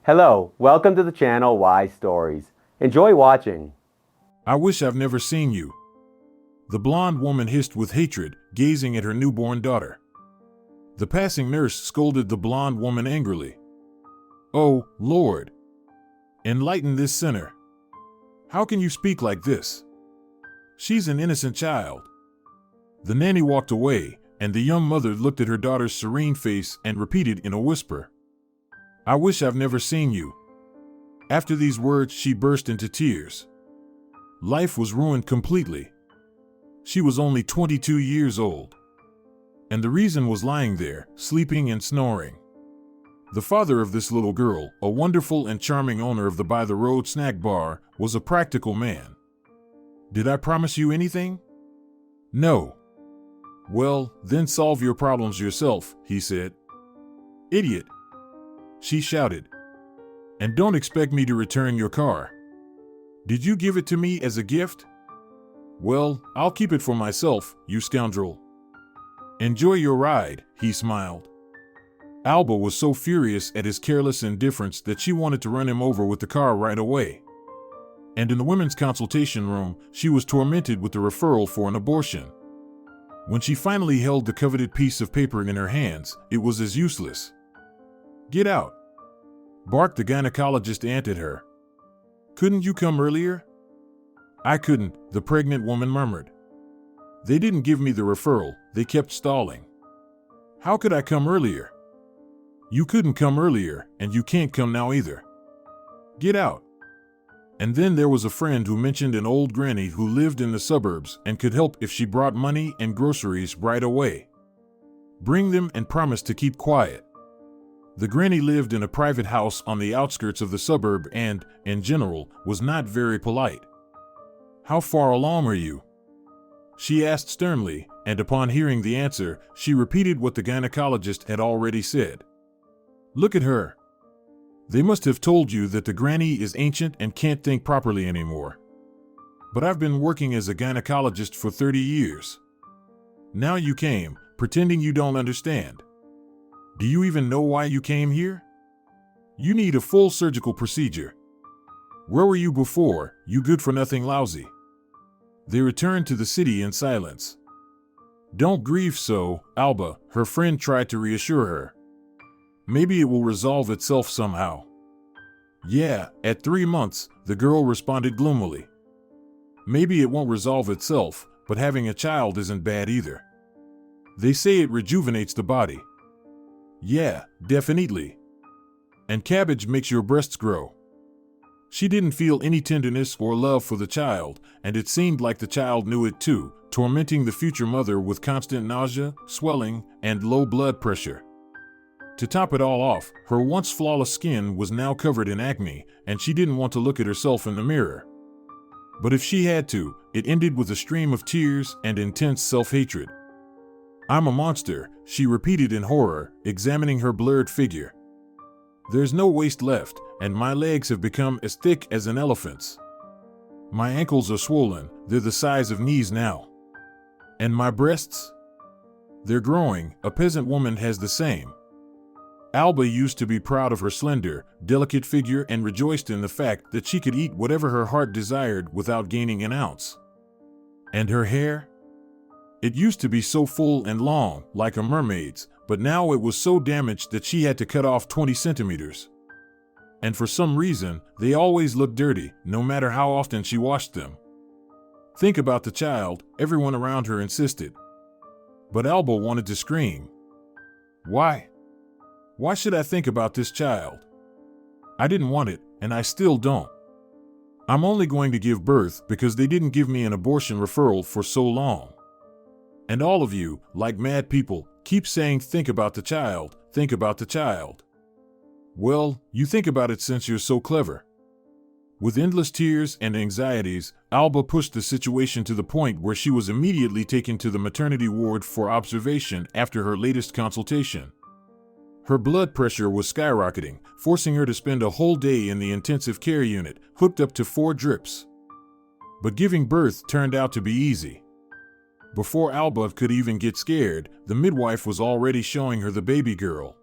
Hello, welcome to the channel Wise Stories. Enjoy watching. I wish I've never seen you. The blonde woman hissed with hatred, gazing at her newborn daughter. The passing nurse scolded the blonde woman angrily. Oh, Lord! Enlighten this sinner. How can you speak like this? She's an innocent child. The nanny walked away, and the young mother looked at her daughter's serene face and repeated in a whisper, I wish I've never seen you. After these words, she burst into tears. Life was ruined completely. She was only 22 years old. And the reason was lying there, sleeping and snoring. The father of this little girl, a wonderful and charming owner of the by-the-road snack bar, was a practical man. Did I promise you anything? No. Well, then solve your problems yourself, he said. Idiot! She shouted. And don't expect me to return your car. Did you give it to me as a gift? Well, I'll keep it for myself, you scoundrel. Enjoy your ride, he smiled. Alba was so furious at his careless indifference that she wanted to run him over with the car right away. And in the women's consultation room, she was tormented with the referral for an abortion. When she finally held the coveted piece of paper in her hands, it was as useless. Get out! Barked the gynecologist aunt at her. Couldn't you come earlier? I couldn't, the pregnant woman murmured. They didn't give me the referral, they kept stalling. How could I come earlier? You couldn't come earlier, and you can't come now either. Get out! And then there was a friend who mentioned an old granny who lived in the suburbs and could help if she brought money and groceries right away. Bring them and promise to keep quiet. The granny lived in a private house on the outskirts of the suburb and, in general, was not very polite. How far along are you? She asked sternly, and upon hearing the answer, she repeated what the gynecologist had already said. Look at her. They must have told you that the granny is ancient and can't think properly anymore. But I've been working as a gynecologist for 30 years. Now you came, pretending you don't understand. Do you even know why you came here? You need a full surgical procedure. Where were you before, you good-for-nothing lousy? They returned to the city in silence. Don't grieve so, Alba, her friend tried to reassure her. Maybe it will resolve itself somehow. Yeah, at 3 months, the girl responded gloomily. Maybe it won't resolve itself, but having a child isn't bad either. They say it rejuvenates the body. Yeah, definitely. And cabbage makes your breasts grow. She didn't feel any tenderness or love for the child, and it seemed like the child knew it too, tormenting the future mother with constant nausea, swelling, and low blood pressure. To top it all off, her once flawless skin was now covered in acne, and she didn't want to look at herself in the mirror. But if she had to, it ended with a stream of tears and intense self-hatred. I'm a monster, she repeated in horror, examining her blurred figure. There's no waist left, and my legs have become as thick as an elephant's. My ankles are swollen, they're the size of knees now. And my breasts? They're growing, a peasant woman has the same. Alba used to be proud of her slender, delicate figure and rejoiced in the fact that she could eat whatever her heart desired without gaining an ounce. And her hair? It used to be so full and long, like a mermaid's, but now it was so damaged that she had to cut off 20 centimeters. And for some reason, they always looked dirty, no matter how often she washed them. Think about the child, everyone around her insisted. But Alba wanted to scream. Why? Why should I think about this child? I didn't want it, and I still don't. I'm only going to give birth because they didn't give me an abortion referral for so long. And all of you, like mad people, keep saying think about the child, think about the child. Well, you think about it since you're so clever. With endless tears and anxieties, Alba pushed the situation to the point where she was immediately taken to the maternity ward for observation after her latest consultation. Her blood pressure was skyrocketing, forcing her to spend a whole day in the intensive care unit, hooked up to 4 drips. But giving birth turned out to be easy. Before Alba could even get scared, the midwife was already showing her the baby girl.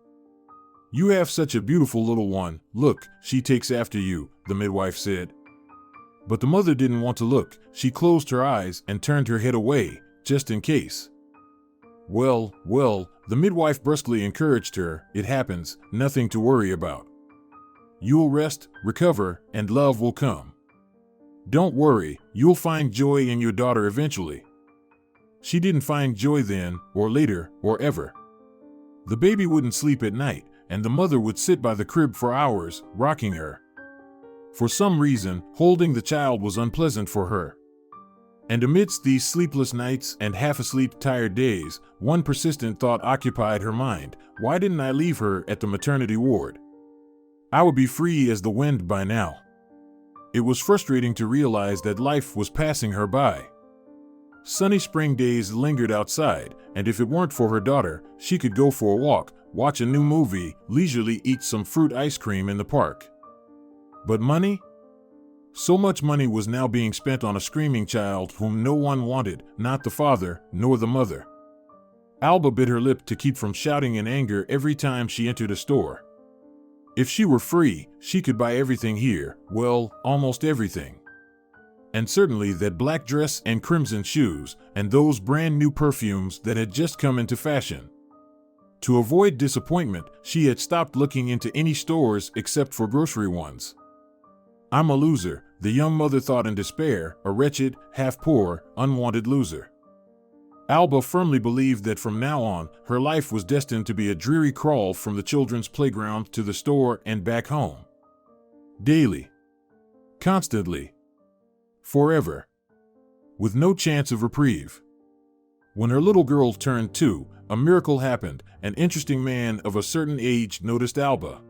You have such a beautiful little one. Look, she takes after you, the midwife said. But the mother didn't want to look. She closed her eyes and turned her head away, just in case. Well, the midwife brusquely encouraged her. It happens, nothing to worry about. You'll rest, recover, and love will come. Don't worry, you'll find joy in your daughter eventually. She didn't find joy then, or later, or ever. The baby wouldn't sleep at night, and the mother would sit by the crib for hours, rocking her. For some reason, holding the child was unpleasant for her. And amidst these sleepless nights and half-asleep tired days, one persistent thought occupied her mind. Why didn't I leave her at the maternity ward? I would be free as the wind by now. It was frustrating to realize that life was passing her by. Sunny spring days lingered outside, and if it weren't for her daughter, she could go for a walk, watch a new movie, leisurely eat some fruit ice cream in the park. But money? So much money was now being spent on a screaming child whom no one wanted, not the father, nor the mother. Alba bit her lip to keep from shouting in anger every time she entered a store. If she were free, she could buy everything here, well, almost everything. And certainly that black dress and crimson shoes, and those brand new perfumes that had just come into fashion. To avoid disappointment, she had stopped looking into any stores except for grocery ones. I'm a loser, the young mother thought in despair, a wretched, half-poor, unwanted loser. Alba firmly believed that from now on, her life was destined to be a dreary crawl from the children's playground to the store and back home. Daily. Constantly. Forever. With no chance of reprieve. When her little girl turned 2, a miracle happened. An interesting man of a certain age noticed Alba.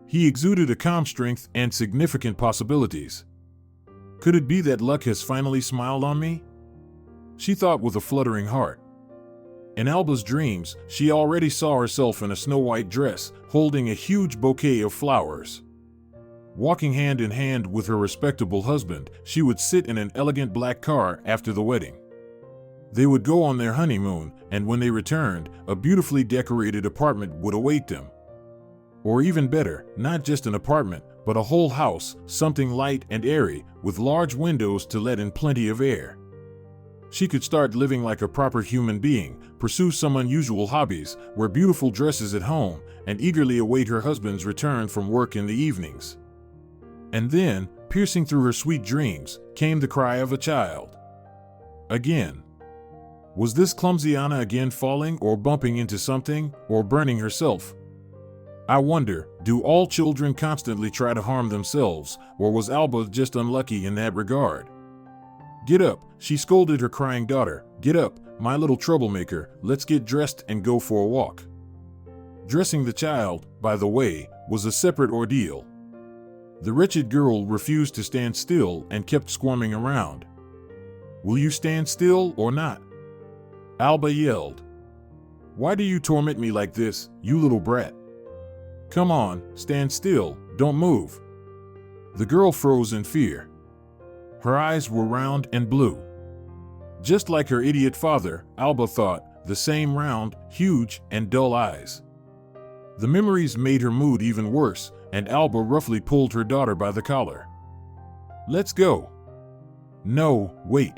He exuded a calm strength and significant possibilities. Could it be that luck has finally smiled on me? She thought with a fluttering heart. In Alba's dreams, she already saw herself in a snow-white dress, holding a huge bouquet of flowers. Walking hand in hand with her respectable husband, she would sit in an elegant black car after the wedding. They would go on their honeymoon, and when they returned, a beautifully decorated apartment would await them. Or even better, not just an apartment, but a whole house, something light and airy, with large windows to let in plenty of air. She could start living like a proper human being, pursue some unusual hobbies, wear beautiful dresses at home, and eagerly await her husband's return from work in the evenings. And then, piercing through her sweet dreams, came the cry of a child. Again. Was this clumsy Anna again falling or bumping into something, or burning herself? I wonder, do all children constantly try to harm themselves, or was Alba just unlucky in that regard? Get up, she scolded her crying daughter. Get up, my little troublemaker, let's get dressed and go for a walk. Dressing the child, by the way, was a separate ordeal. The wretched girl refused to stand still and kept squirming around. Will you stand still or not? Alba yelled. Why do you torment me like this, you little brat? Come on, stand still, don't move. The girl froze in fear. Her eyes were round and blue. Just like her idiot father, Alba thought, the same round, huge, and dull eyes. The memories made her mood even worse, and Alba roughly pulled her daughter by the collar. Let's go. No, wait.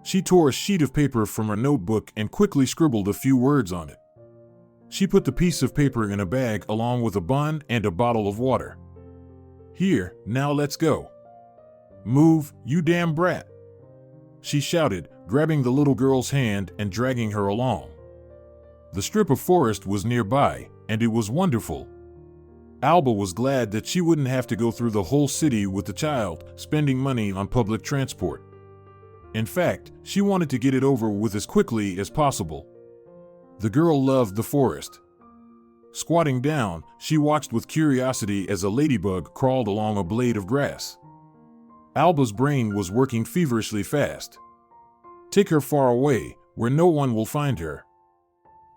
She tore a sheet of paper from her notebook and quickly scribbled a few words on it. She put the piece of paper in a bag along with a bun and a bottle of water. Here, now let's go. Move, you damn brat. She shouted, grabbing the little girl's hand and dragging her along. The strip of forest was nearby, and it was wonderful. Alba was glad that she wouldn't have to go through the whole city with the child, spending money on public transport. In fact, she wanted to get it over with as quickly as possible. The girl loved the forest. Squatting down, she watched with curiosity as a ladybug crawled along a blade of grass. Alba's brain was working feverishly fast. Take her far away, where no one will find her.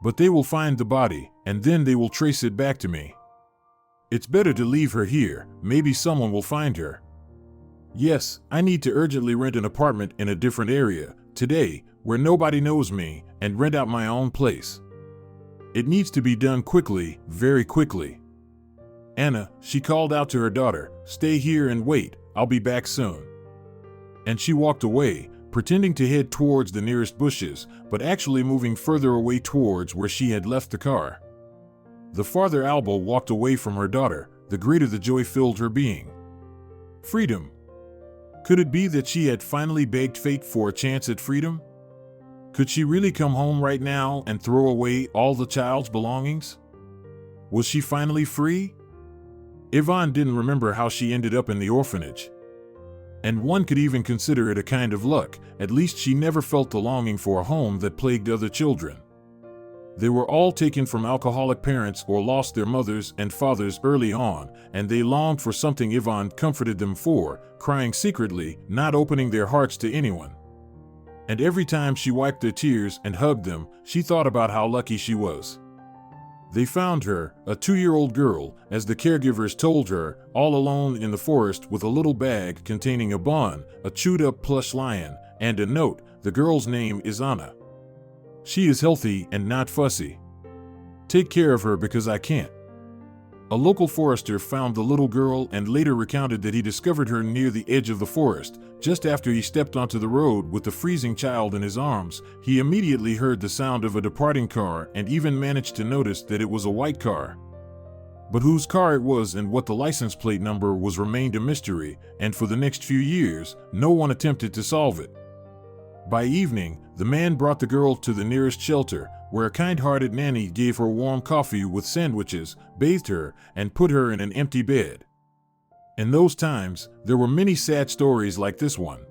But they will find the body, and then they will trace it back to me. It's better to leave her here, maybe someone will find her. Yes, I need to urgently rent an apartment in a different area, today, where nobody knows me, and rent out my own place. It needs to be done quickly, very quickly. Anna, she called out to her daughter, stay here and wait, I'll be back soon. And she walked away, pretending to head towards the nearest bushes, but actually moving further away towards where she had left the car. The farther Alba walked away from her daughter, the greater the joy filled her being. Freedom. Could it be that she had finally begged fate for a chance at freedom? Could she really come home right now and throw away all the child's belongings? Was she finally free? Yvonne didn't remember how she ended up in the orphanage. And one could even consider it a kind of luck. At least she never felt the longing for a home that plagued other children. They were all taken from alcoholic parents or lost their mothers and fathers early on, and they longed for something Yvonne comforted them for, crying secretly, not opening their hearts to anyone. And every time she wiped their tears and hugged them, she thought about how lucky she was. They found her, a 2-year-old girl, as the caregivers told her, all alone in the forest with a little bag containing a bun, a chewed-up plush lion, and a note. The girl's name is Anna. She is healthy and not fussy. Take care of her because I can't. A local forester found the little girl and later recounted that he discovered her near the edge of the forest. Just after he stepped onto the road with the freezing child in his arms, he immediately heard the sound of a departing car and even managed to notice that it was a white car. But whose car it was and what the license plate number was remained a mystery, and for the next few years, no one attempted to solve it. By evening, the man brought the girl to the nearest shelter, where a kind-hearted nanny gave her warm coffee with sandwiches, bathed her, and put her in an empty bed. In those times, there were many sad stories like this one.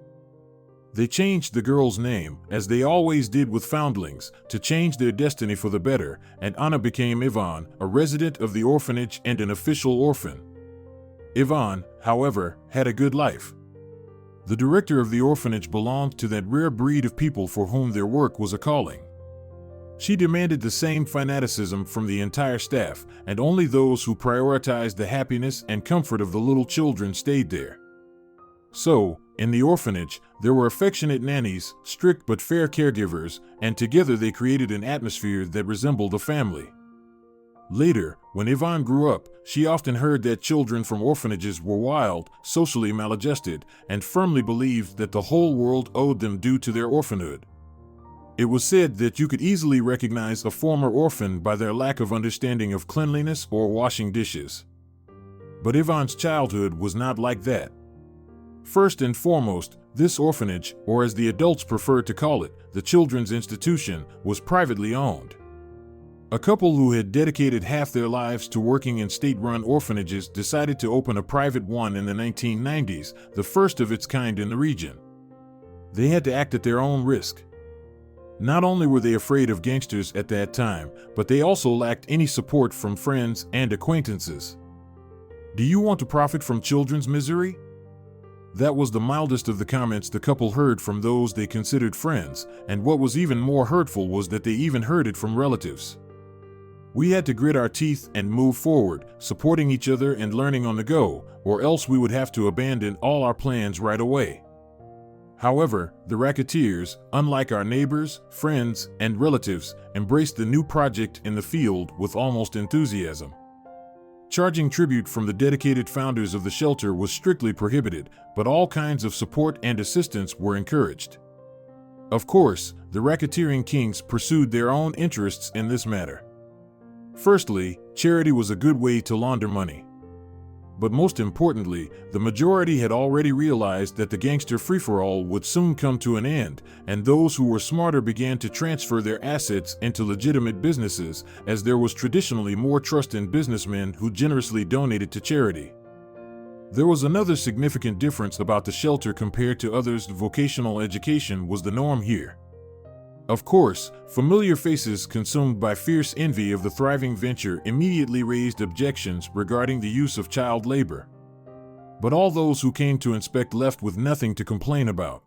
They changed the girl's name, as they always did with foundlings, to change their destiny for the better, and Anna became Yvonne, a resident of the orphanage and an official orphan. Yvonne, however, had a good life. The director of the orphanage belonged to that rare breed of people for whom their work was a calling. She demanded the same fanaticism from the entire staff, and only those who prioritized the happiness and comfort of the little children stayed there. So, in the orphanage, there were affectionate nannies, strict but fair caregivers, and together they created an atmosphere that resembled a family. Later, when Yvonne grew up, she often heard that children from orphanages were wild, socially maladjusted, and firmly believed that the whole world owed them due to their orphanhood. It was said that you could easily recognize a former orphan by their lack of understanding of cleanliness or washing dishes. But Yvonne's childhood was not like that. First and foremost, this orphanage, or as the adults preferred to call it, the children's institution, was privately owned. A couple who had dedicated half their lives to working in state-run orphanages decided to open a private one in the 1990s, the first of its kind in the region. They had to act at their own risk. Not only were they afraid of gangsters at that time, but they also lacked any support from friends and acquaintances. Do you want to profit from children's misery? That was the mildest of the comments the couple heard from those they considered friends, and what was even more hurtful was that they even heard it from relatives. We had to grit our teeth and move forward, supporting each other and learning on the go, or else we would have to abandon all our plans right away. However, the racketeers, unlike our neighbors, friends, and relatives, embraced the new project in the field with almost enthusiasm. Charging tribute from the dedicated founders of the shelter was strictly prohibited, but all kinds of support and assistance were encouraged. Of course, the racketeering kings pursued their own interests in this matter. Firstly, charity was a good way to launder money. But most importantly, the majority had already realized that the gangster free-for-all would soon come to an end, and those who were smarter began to transfer their assets into legitimate businesses, as there was traditionally more trust in businessmen who generously donated to charity. There was another significant difference about the shelter compared to others. Vocational education was the norm here. Of course, familiar faces consumed by fierce envy of the thriving venture immediately raised objections regarding the use of child labor. But all those who came to inspect left with nothing to complain about.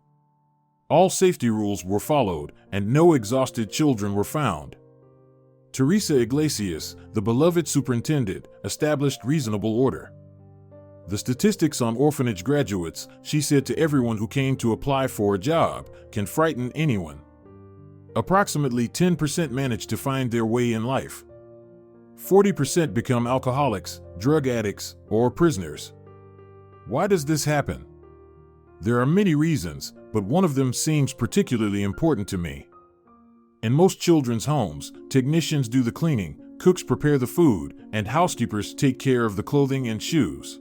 All safety rules were followed, and no exhausted children were found. Teresa Iglesias, the beloved superintendent, established reasonable order. The statistics on orphanage graduates, she said to everyone who came to apply for a job, can frighten anyone. Approximately 10% manage to find their way in life. 40% become alcoholics, drug addicts, or prisoners. Why does this happen? There are many reasons, but one of them seems particularly important to me. In most children's homes, technicians do the cleaning, cooks prepare the food, and housekeepers take care of the clothing and shoes.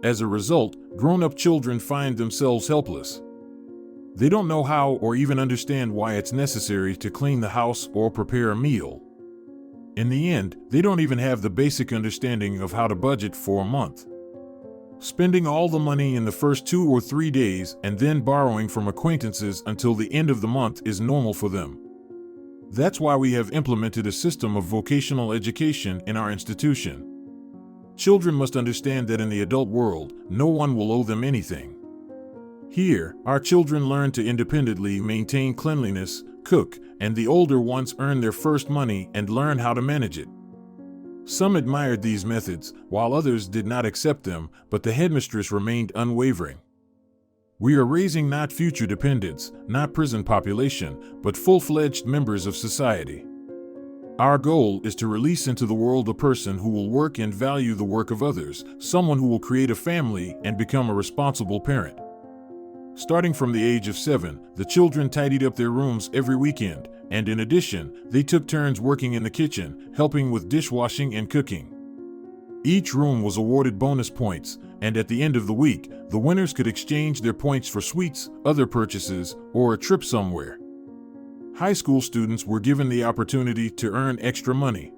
As a result, grown-up children find themselves helpless. They don't know how or even understand why it's necessary to clean the house or prepare a meal. In the end, they don't even have the basic understanding of how to budget for a month. Spending all the money in the first 2 or 3 days and then borrowing from acquaintances until the end of the month is normal for them. That's why we have implemented a system of vocational education in our institution. Children must understand that in the adult world, no one will owe them anything. Here, our children learn to independently maintain cleanliness, cook, and the older ones earn their first money and learn how to manage it. Some admired these methods, while others did not accept them, but the headmistress remained unwavering. We are raising not future dependents, not prison population, but full-fledged members of society. Our goal is to release into the world a person who will work and value the work of others, someone who will create a family and become a responsible parent. Starting from the age of 7, the children tidied up their rooms every weekend, and in addition, they took turns working in the kitchen, helping with dishwashing and cooking. Each room was awarded bonus points, and at the end of the week, the winners could exchange their points for sweets, other purchases, or a trip somewhere. High school students were given the opportunity to earn extra money.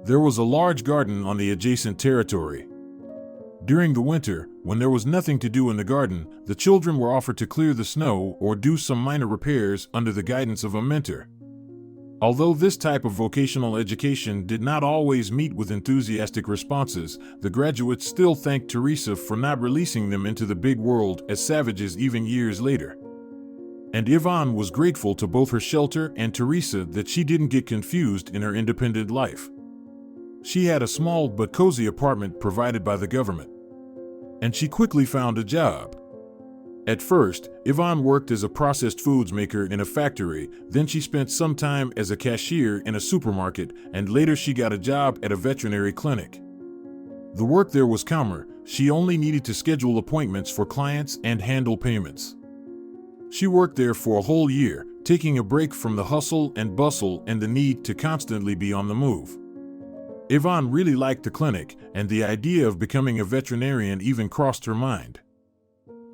There was a large garden on the adjacent territory. During the winter, when there was nothing to do in the garden, the children were offered to clear the snow or do some minor repairs under the guidance of a mentor. Although this type of vocational education did not always meet with enthusiastic responses, the graduates still thanked Teresa for not releasing them into the big world as savages even years later. And Yvonne was grateful to both her shelter and Teresa that she didn't get confused in her independent life. She had a small but cozy apartment provided by the government. And she quickly found a job. At first, Yvonne worked as a processed foods maker in a factory, then she spent some time as a cashier in a supermarket, and later she got a job at a veterinary clinic. The work there was calmer. She only needed to schedule appointments for clients and handle payments. She worked there for a whole year, taking a break from the hustle and bustle and the need to constantly be on the move. Yvonne really liked the clinic, and the idea of becoming a veterinarian even crossed her mind.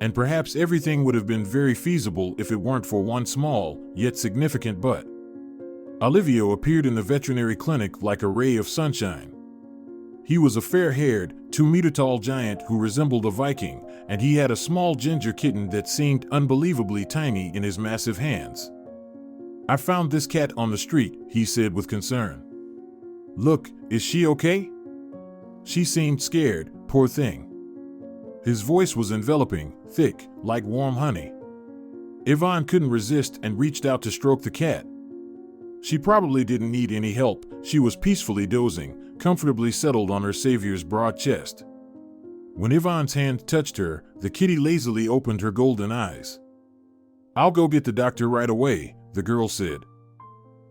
And perhaps everything would have been very feasible if it weren't for one small, yet significant but. Olivio appeared in the veterinary clinic like a ray of sunshine. He was a fair-haired, 2-meter-tall giant who resembled a Viking, and he had a small ginger kitten that seemed unbelievably tiny in his massive hands. "I found this cat on the street," he said with concern. "Look, is she okay?" She seemed scared, poor thing. His voice was enveloping, thick, like warm honey. Yvonne couldn't resist and reached out to stroke the cat. She probably didn't need any help. She was peacefully dozing, comfortably settled on her savior's broad chest. When Yvonne's hand touched her, the kitty lazily opened her golden eyes. "I'll go get the doctor right away," the girl said.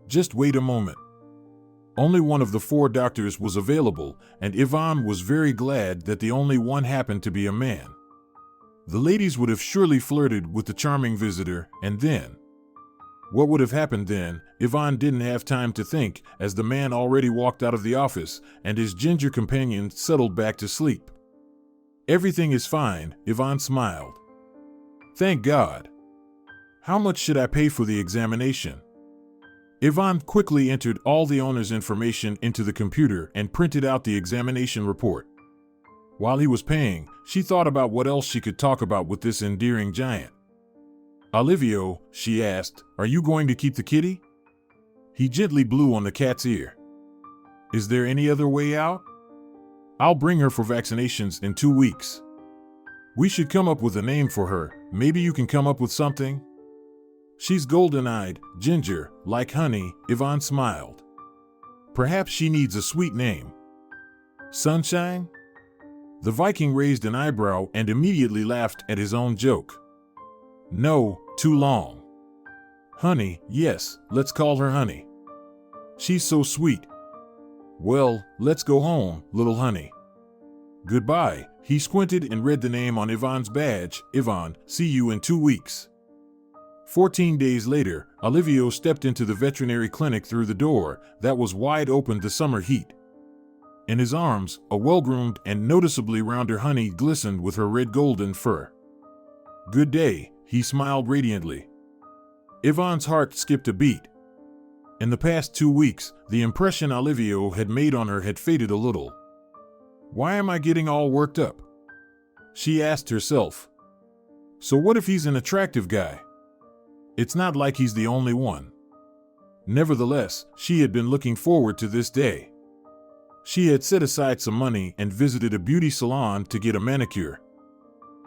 "Just wait a moment." Only one of the 4 doctors was available, and Yvonne was very glad that the only one happened to be a man. The ladies would have surely flirted with the charming visitor, and then... What would have happened then? Yvonne didn't have time to think, as the man already walked out of the office, and his ginger companion settled back to sleep. "Everything is fine," Yvonne smiled. "Thank God. How much should I pay for the examination?" Yvonne quickly entered all the owner's information into the computer and printed out the examination report. While he was paying, she thought about what else she could talk about with this endearing giant. "Olivio," she asked, "are you going to keep the kitty?" He gently blew on the cat's ear. "Is there any other way out?" "I'll bring her for vaccinations in 2 weeks. We should come up with a name for her. Maybe you can come up with something?" "She's golden-eyed, ginger, like honey," Yvonne smiled. "Perhaps she needs a sweet name." "Sunshine?" The Viking raised an eyebrow and immediately laughed at his own joke. "No, too long." Honey, yes, let's call her Honey. She's so sweet. Well, let's go home, little Honey. Goodbye. He squinted and read the name on Yvonne's badge. Yvonne, see you in 2 weeks. 14 days later, Olivio stepped into the veterinary clinic through the door that was wide open to summer heat. In his arms, a well-groomed and noticeably rounder Honey glistened with her red golden fur. Good day, he smiled radiantly. Yvonne's heart skipped a beat. In the past 2 weeks, the impression Olivio had made on her had faded a little. Why am I getting all worked up? She asked herself. So what if he's an attractive guy? It's not like he's the only one. Nevertheless, she had been looking forward to this day. She had set aside some money and visited a beauty salon to get a manicure.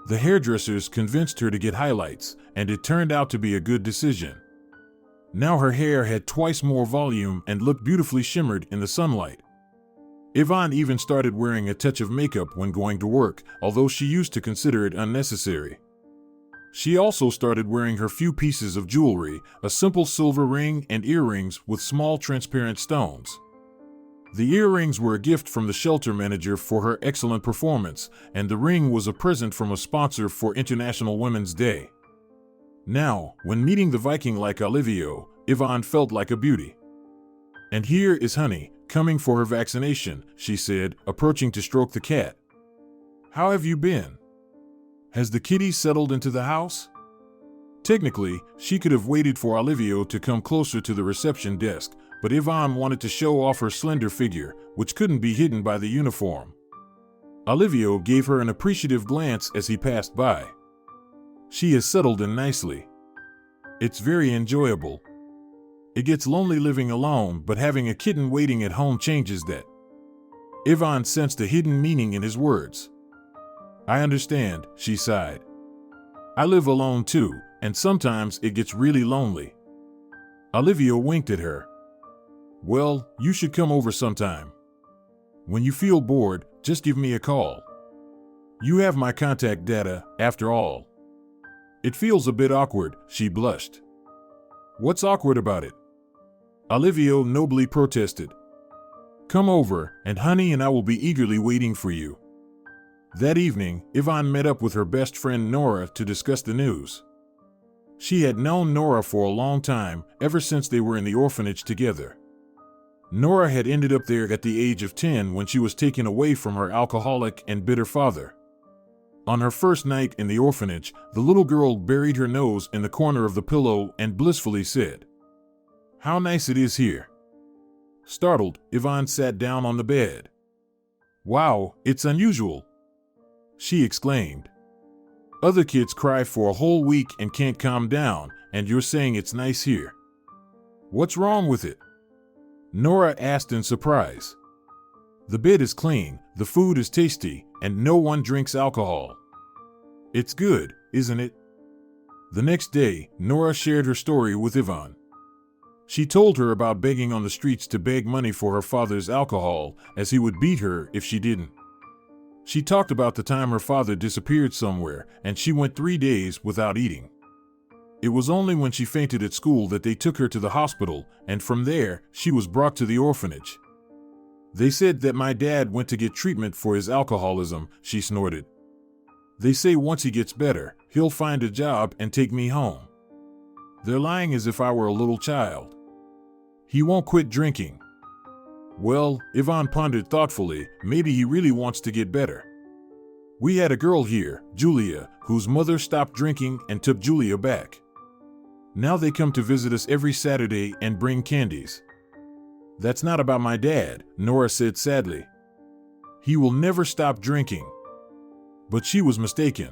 The hairdressers convinced her to get highlights, and it turned out to be a good decision. Now her hair had twice more volume and looked beautifully shimmered in the sunlight. Yvonne even started wearing a touch of makeup when going to work, although she used to consider it unnecessary. She also started wearing her few pieces of jewelry, a simple silver ring and earrings with small transparent stones. The earrings were a gift from the shelter manager for her excellent performance, and the ring was a present from a sponsor for International Women's Day. Now, when meeting the Viking like Olivio, Yvonne felt like a beauty. And here is Honey, coming for her vaccination, she said, approaching to stroke the cat. How have you been? Has the kitty settled into the house? Technically, she could have waited for Olivio to come closer to the reception desk, but Yvonne wanted to show off her slender figure, which couldn't be hidden by the uniform. Olivio gave her an appreciative glance as he passed by. She has settled in nicely. It's very enjoyable. It gets lonely living alone, but having a kitten waiting at home changes that. Yvonne sensed a hidden meaning in his words. I understand, she sighed. I live alone too, and sometimes it gets really lonely. Olivio winked at her. Well, you should come over sometime. When you feel bored, just give me a call. You have my contact data, after all. It feels a bit awkward, she blushed. What's awkward about it? Olivio nobly protested. Come over, and Honey and I will be eagerly waiting for you. That evening, Yvonne met up with her best friend Nora to discuss the news. She had known Nora for a long time, ever since they were in the orphanage together. Nora had ended up there at the age of 10 when she was taken away from her alcoholic and bitter father. On her first night in the orphanage, the little girl buried her nose in the corner of the pillow and blissfully said, How nice it is here. Startled, Yvonne sat down on the bed. Wow, it's unusual, she exclaimed. Other kids cry for a whole week and can't calm down, and you're saying it's nice here. What's wrong with it? Nora asked in surprise. The bed is clean, the food is tasty, and no one drinks alcohol. It's good, isn't it? The next day, Nora shared her story with Yvonne. She told her about begging on the streets to beg money for her father's alcohol, as he would beat her if she didn't. She talked about the time her father disappeared somewhere, and she went 3 days without eating. It was only when she fainted at school that they took her to the hospital, and from there, she was brought to the orphanage. They said that my dad went to get treatment for his alcoholism, she snorted. They say once he gets better, he'll find a job and take me home. They're lying as if I were a little child. He won't quit drinking. Well, Yvonne pondered thoughtfully, maybe he really wants to get better. We had a girl here, Julia, whose mother stopped drinking and took Julia back. Now they come to visit us every Saturday and bring candies. That's not about my dad, Nora said sadly. He will never stop drinking. But she was mistaken.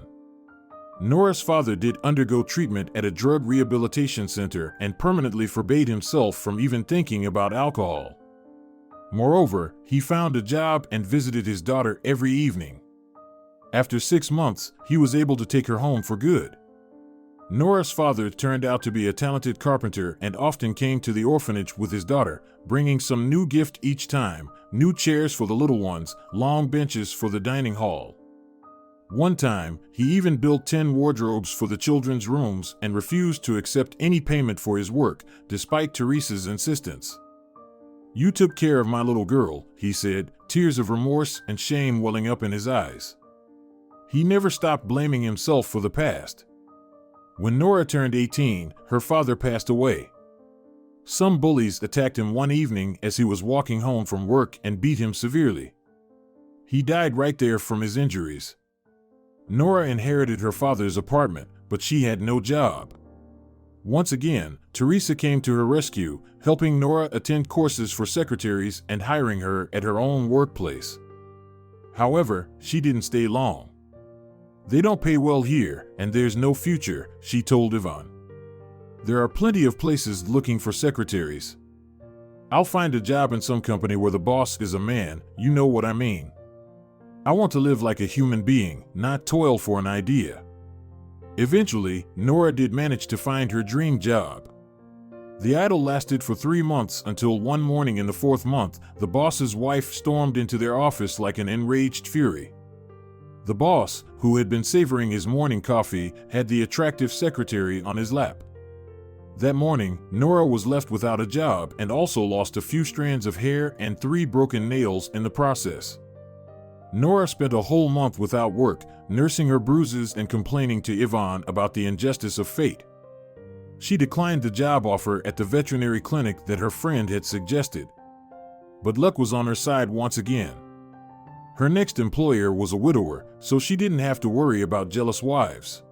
Nora's father did undergo treatment at a drug rehabilitation center and permanently forbade himself from even thinking about alcohol. Moreover, he found a job and visited his daughter every evening. After 6 months, he was able to take her home for good. Nora's father turned out to be a talented carpenter and often came to the orphanage with his daughter, bringing some new gift each time, new chairs for the little ones, long benches for the dining hall. One time, he even built 10 wardrobes for the children's rooms and refused to accept any payment for his work, despite Teresa's insistence. "You took care of my little girl," he said, tears of remorse and shame welling up in his eyes. He never stopped blaming himself for the past. When Nora turned 18, her father passed away. Some bullies attacked him one evening as he was walking home from work and beat him severely. He died right there from his injuries. Nora inherited her father's apartment, but she had no job. Once again, Teresa came to her rescue, helping Nora attend courses for secretaries and hiring her at her own workplace. However, she didn't stay long. "They don't pay well here, and there's no future," she told Yvonne. "There are plenty of places looking for secretaries. I'll find a job in some company where the boss is a man, you know what I mean. I want to live like a human being, not toil for an idea." Eventually, Nora did manage to find her dream job. The idyll lasted for 3 months until one morning in the 4th month, the boss's wife stormed into their office like an enraged fury. The boss, who had been savoring his morning coffee, had the attractive secretary on his lap. That morning, Nora was left without a job and also lost a few strands of hair and 3 broken nails in the process. Nora spent a whole month without work, nursing her bruises and complaining to Yvonne about the injustice of fate. She declined the job offer at the veterinary clinic that her friend had suggested. But luck was on her side once again. Her next employer was a widower, so she didn't have to worry about jealous wives.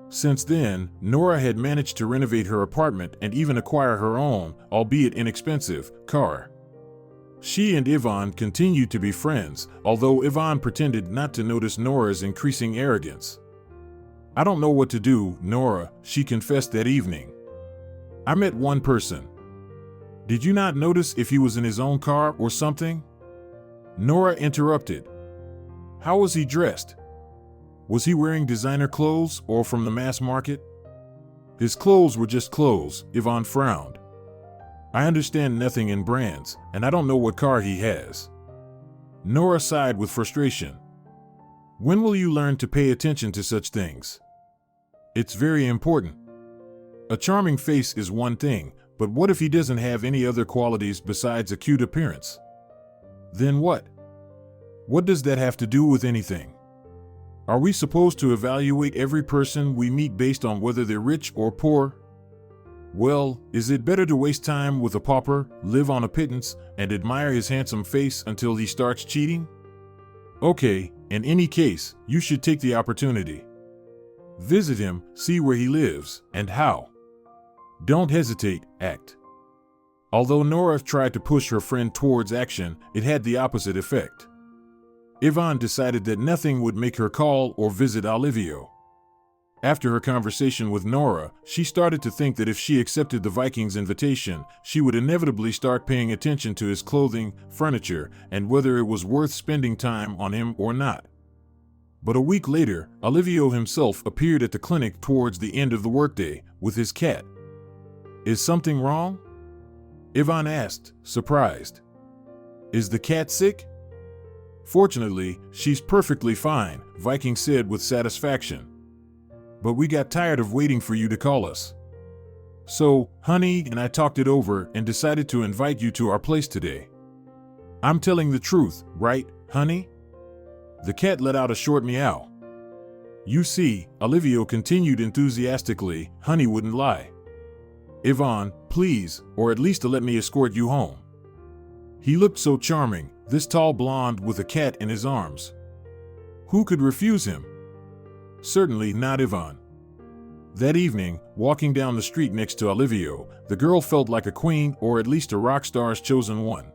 Since then, Nora had managed to renovate her apartment and even acquire her own, albeit inexpensive, car. She and Yvonne continued to be friends, although Yvonne pretended not to notice Nora's increasing arrogance. "I don't know what to do, Nora," she confessed that evening. "I met one person. Did you not notice if he was in his own car or something?" Nora interrupted. "How was he dressed? Was he wearing designer clothes or from the mass market?" "His clothes were just clothes," Yvonne frowned. "I understand nothing in brands, and I don't know what car he has." Nora sighed with frustration. "When will you learn to pay attention to such things? It's very important. A charming face is one thing, but what if he doesn't have any other qualities besides a cute appearance? Then what? What does that have to do with anything? Are we supposed to evaluate every person we meet based on whether they're rich or poor? Well, is it better to waste time with a pauper, live on a pittance, and admire his handsome face until he starts cheating? Okay, in any case, you should take the opportunity. Visit him, see where he lives, and how. Don't hesitate, act." Although Nora tried to push her friend towards action, it had the opposite effect. Yvonne decided that nothing would make her call or visit Olivio. After her conversation with Nora, she started to think that if she accepted the Vikings' invitation, she would inevitably start paying attention to his clothing, furniture, and whether it was worth spending time on him or not. But a week later, Olivio himself appeared at the clinic towards the end of the workday, with his cat. "Is something wrong?" Yvonne asked, surprised. "Is the cat sick?" "Fortunately, she's perfectly fine," Viking said with satisfaction. "But we got tired of waiting for you to call us. So, honey and I talked it over and decided to invite you to our place today. I'm telling the truth, right, honey?" The cat let out a short meow. "You see," Olivio continued enthusiastically, "honey wouldn't lie. Yvonne, please, or at least to let me escort you home." He looked so charming, this tall blonde with a cat in his arms. Who could refuse him? Certainly not Yvonne. That evening, walking down the street next to Olivio, the girl felt like a queen or at least a rock star's chosen one.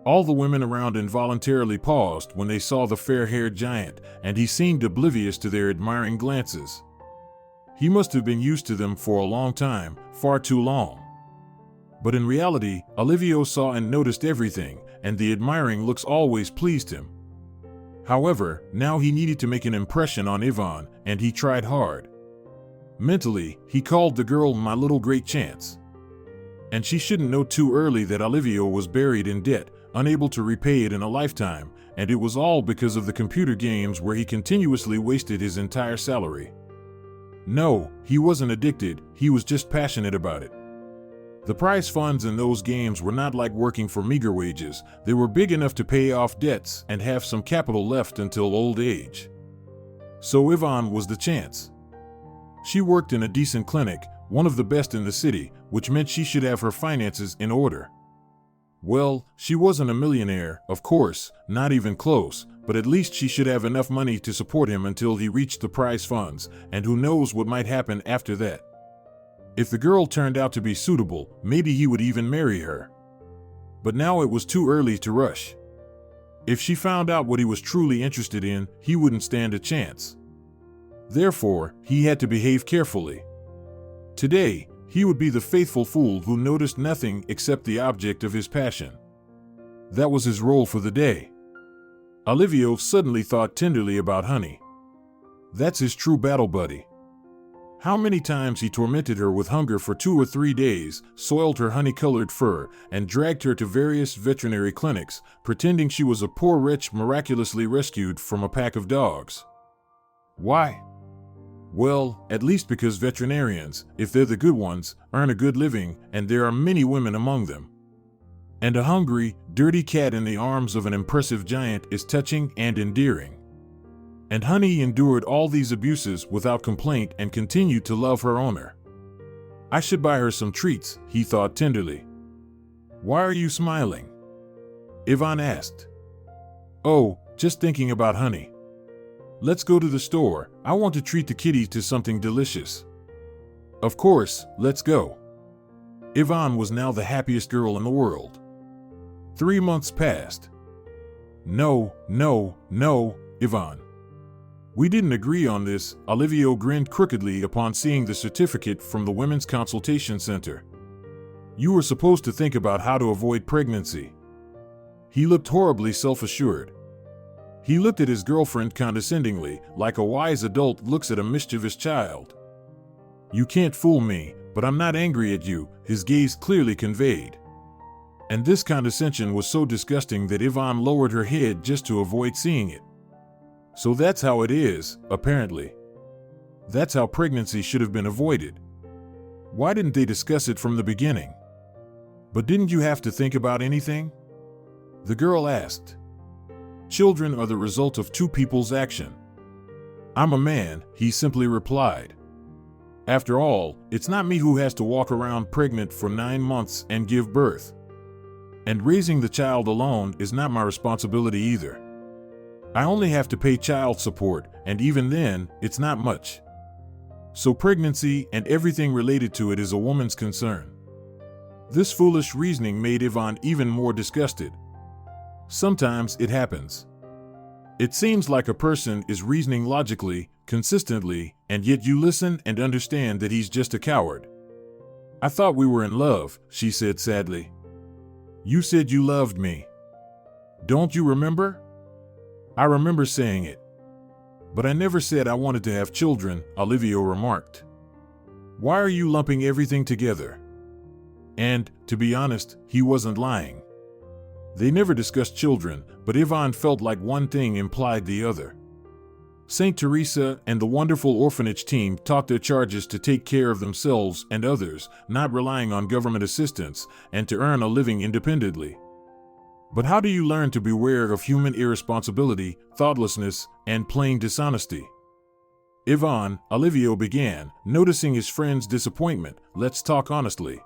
All the women around involuntarily paused when they saw the fair-haired giant, and he seemed oblivious to their admiring glances. He must have been used to them for a long time, far too long. But in reality, Olivio saw and noticed everything, and the admiring looks always pleased him. However, now he needed to make an impression on Yvonne, and he tried hard. Mentally, he called the girl my little great chance. And she shouldn't know too early that Olivio was buried in debt, unable to repay it in a lifetime, and it was all because of the computer games where he continuously wasted his entire salary. No, he wasn't addicted, he was just passionate about it. The prize funds in those games were not like working for meager wages, they were big enough to pay off debts and have some capital left until old age. So Yvonne was the chance. She worked in a decent clinic, one of the best in the city, which meant she should have her finances in order. Well, she wasn't a millionaire, of course, not even close, but at least she should have enough money to support him until he reached the prize funds, and who knows what might happen after that. If the girl turned out to be suitable, maybe he would even marry her. But now it was too early to rush. If she found out what he was truly interested in, he wouldn't stand a chance. Therefore, he had to behave carefully. Today, he would be the faithful fool who noticed nothing except the object of his passion. That was his role for the day. Olivio suddenly thought tenderly about Honey. That's his true battle buddy. How many times he tormented her with hunger for 2 or 3 days, soiled her honey-colored fur, and dragged her to various veterinary clinics, pretending she was a poor wretch miraculously rescued from a pack of dogs. Why? Well, at least because veterinarians, if they're the good ones, earn a good living, and there are many women among them. And a hungry, dirty cat in the arms of an impressive giant is touching and endearing. And Honey endured all these abuses without complaint and continued to love her owner. I should buy her some treats, he thought tenderly. Why are you smiling? Yvonne asked. Oh, just thinking about Honey. Let's go to the store, I want to treat the kitty to something delicious. Of course, let's go. Yvonne was now the happiest girl in the world. 3 months passed. No, Yvonne. We didn't agree on this, Olivio grinned crookedly upon seeing the certificate from the Women's Consultation Center. You were supposed to think about how to avoid pregnancy. He looked horribly self-assured. He looked at his girlfriend condescendingly, like a wise adult looks at a mischievous child. You can't fool me, but I'm not angry at you, his gaze clearly conveyed. And this condescension was so disgusting that Yvonne lowered her head just to avoid seeing it. So that's how it is, apparently. That's how pregnancy should have been avoided. Why didn't they discuss it from the beginning? But didn't you have to think about anything? The girl asked. Children are the result of 2 people's action. I'm a man, he simply replied. After all, it's not me who has to walk around pregnant for 9 months and give birth. And raising the child alone is not my responsibility either. I only have to pay child support, and even then, it's not much. So pregnancy and everything related to it is a woman's concern. This foolish reasoning made Yvonne even more disgusted. Sometimes it happens. It seems like a person is reasoning logically, consistently, and yet you listen and understand that he's just a coward. I thought we were in love, she said sadly. You said you loved me. Don't you remember? I remember saying it. But I never said I wanted to have children, Olivio remarked. Why are you lumping everything together? And, to be honest, he wasn't lying. They never discussed children, but Yvonne felt like one thing implied the other. St. Teresa and the wonderful orphanage team taught their charges to take care of themselves and others, not relying on government assistance, and to earn a living independently. But how do you learn to beware of human irresponsibility, thoughtlessness, and plain dishonesty? Yvonne, Olivio began, noticing his friend's disappointment. Let's talk honestly.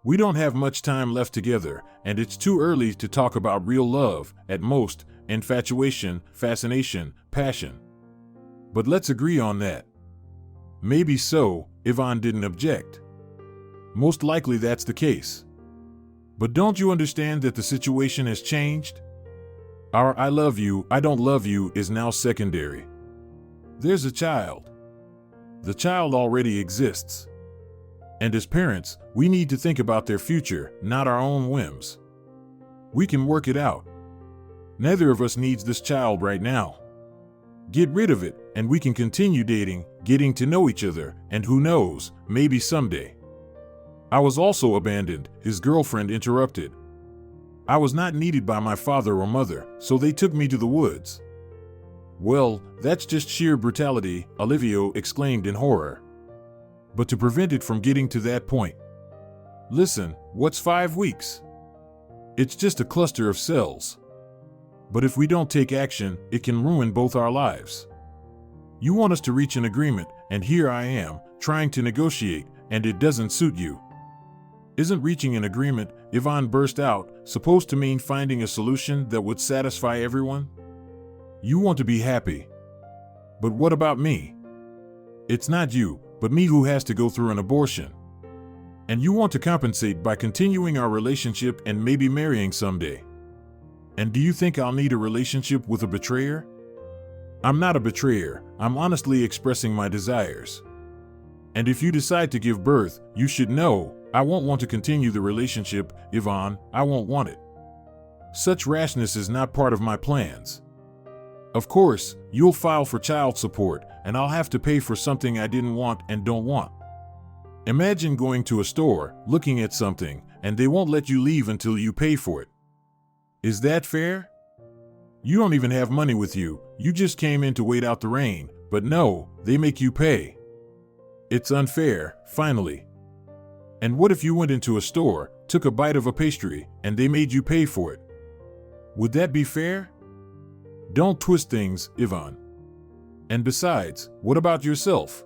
We don't have much time left together, and it's too early to talk about real love, at most, infatuation, fascination, passion. But let's agree on that. Maybe so, Yvonne didn't object. Most likely that's the case. But don't you understand that the situation has changed? Our I love you, I don't love you is now secondary. There's a child. The child already exists. And as parents, we need to think about their future, not our own whims. We can work it out. Neither of us needs this child right now. Get rid of it, and we can continue dating, getting to know each other, and who knows, maybe someday. I was also abandoned, his girlfriend interrupted. I was not needed by my father or mother, so they took me to the woods. Well, that's just sheer brutality, Olivio exclaimed in horror. But to prevent it from getting to that point. Listen, what's 5 weeks? It's just a cluster of cells. But if we don't take action, it can ruin both our lives. You want us to reach an agreement, and here I am, trying to negotiate, and it doesn't suit you. Isn't reaching an agreement, Yvonne burst out, supposed to mean finding a solution that would satisfy everyone? You want to be happy. But what about me? It's not you, but me who has to go through an abortion. And you want to compensate by continuing our relationship and maybe marrying someday. And do you think I'll need a relationship with a betrayer? I'm not a betrayer, I'm honestly expressing my desires. And if you decide to give birth, you should know, I won't want to continue the relationship, Yvonne, I won't want it. Such rashness is not part of my plans. Of course, you'll file for child support, and I'll have to pay for something I didn't want and don't want. Imagine going to a store, looking at something, and they won't let you leave until you pay for it. Is that fair? You don't even have money with you, you just came in to wait out the rain, but no, they make you pay. It's unfair, finally. And what if you went into a store, took a bite of a pastry, and they made you pay for it? Would that be fair? Don't twist things, Yvonne. And besides, what about yourself?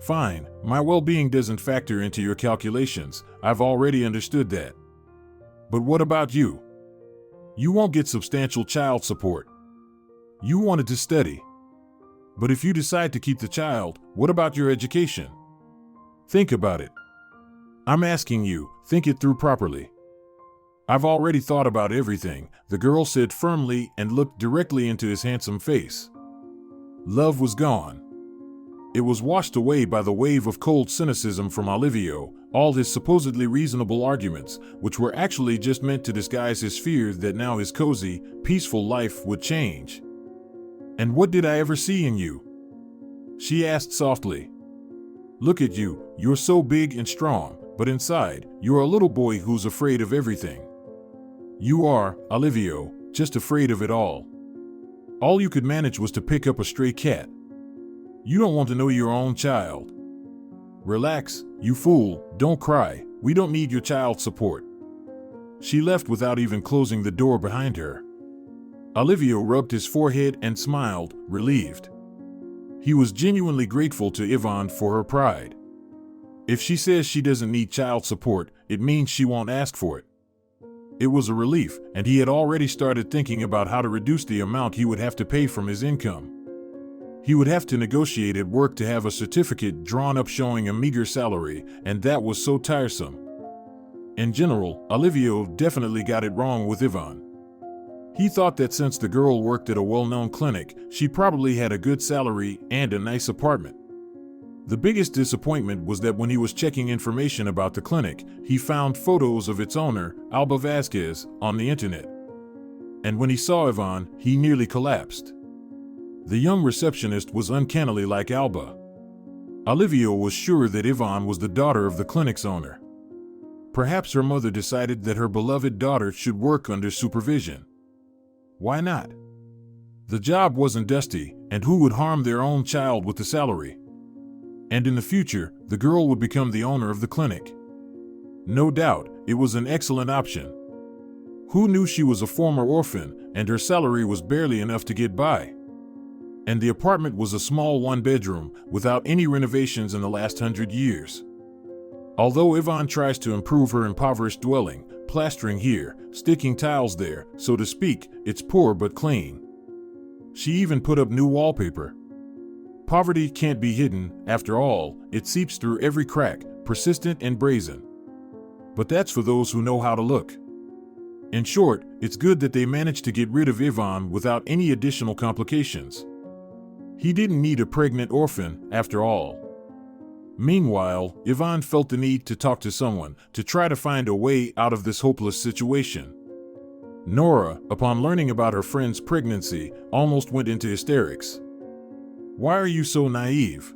Fine, my well-being doesn't factor into your calculations, I've already understood that. But what about you? You won't get substantial child support. You wanted to study. But if you decide to keep the child, what about your education? Think about it. I'm asking you, think it through properly. I've already thought about everything, the girl said firmly and looked directly into his handsome face. Love was gone. It was washed away by the wave of cold cynicism from Olivio, all his supposedly reasonable arguments, which were actually just meant to disguise his fear that now his cozy, peaceful life would change. And what did I ever see in you? She asked softly. Look at you, you're so big and strong, but inside, you're a little boy who's afraid of everything. You are, Olivio, just afraid of it all. All you could manage was to pick up a stray cat. You don't want to know your own child. Relax, you fool, don't cry, we don't need your child support. She left without even closing the door behind her. Olivio rubbed his forehead and smiled, relieved. He was genuinely grateful to Yvonne for her pride. If she says she doesn't need child support, it means she won't ask for it. It was a relief, and he had already started thinking about how to reduce the amount he would have to pay from his income. He would have to negotiate at work to have a certificate drawn up showing a meager salary, and that was so tiresome. In general, Olivio definitely got it wrong with Yvonne. He thought that since the girl worked at a well-known clinic, she probably had a good salary and a nice apartment. The biggest disappointment was that when he was checking information about the clinic, he found photos of its owner, Alba Vasquez, on the internet. And when he saw Yvonne, he nearly collapsed. The young receptionist was uncannily like Alba. Olivio was sure that Yvonne was the daughter of the clinic's owner. Perhaps her mother decided that her beloved daughter should work under supervision. Why not? The job wasn't dusty, and who would harm their own child with the salary? And in the future, the girl would become the owner of the clinic. No doubt, it was an excellent option. Who knew she was a former orphan, and her salary was barely enough to get by? And the apartment was a small one-bedroom, without any renovations in the last 100 years. Although Yvonne tries to improve her impoverished dwelling, plastering here, sticking tiles there, so to speak, it's poor but clean. She even put up new wallpaper. Poverty can't be hidden, after all, it seeps through every crack, persistent and brazen. But that's for those who know how to look. In short, it's good that they managed to get rid of Yvonne without any additional complications. He didn't need a pregnant orphan, after all. Meanwhile, Yvonne felt the need to talk to someone, to try to find a way out of this hopeless situation. Nora, upon learning about her friend's pregnancy, almost went into hysterics. "Why are you so naive?"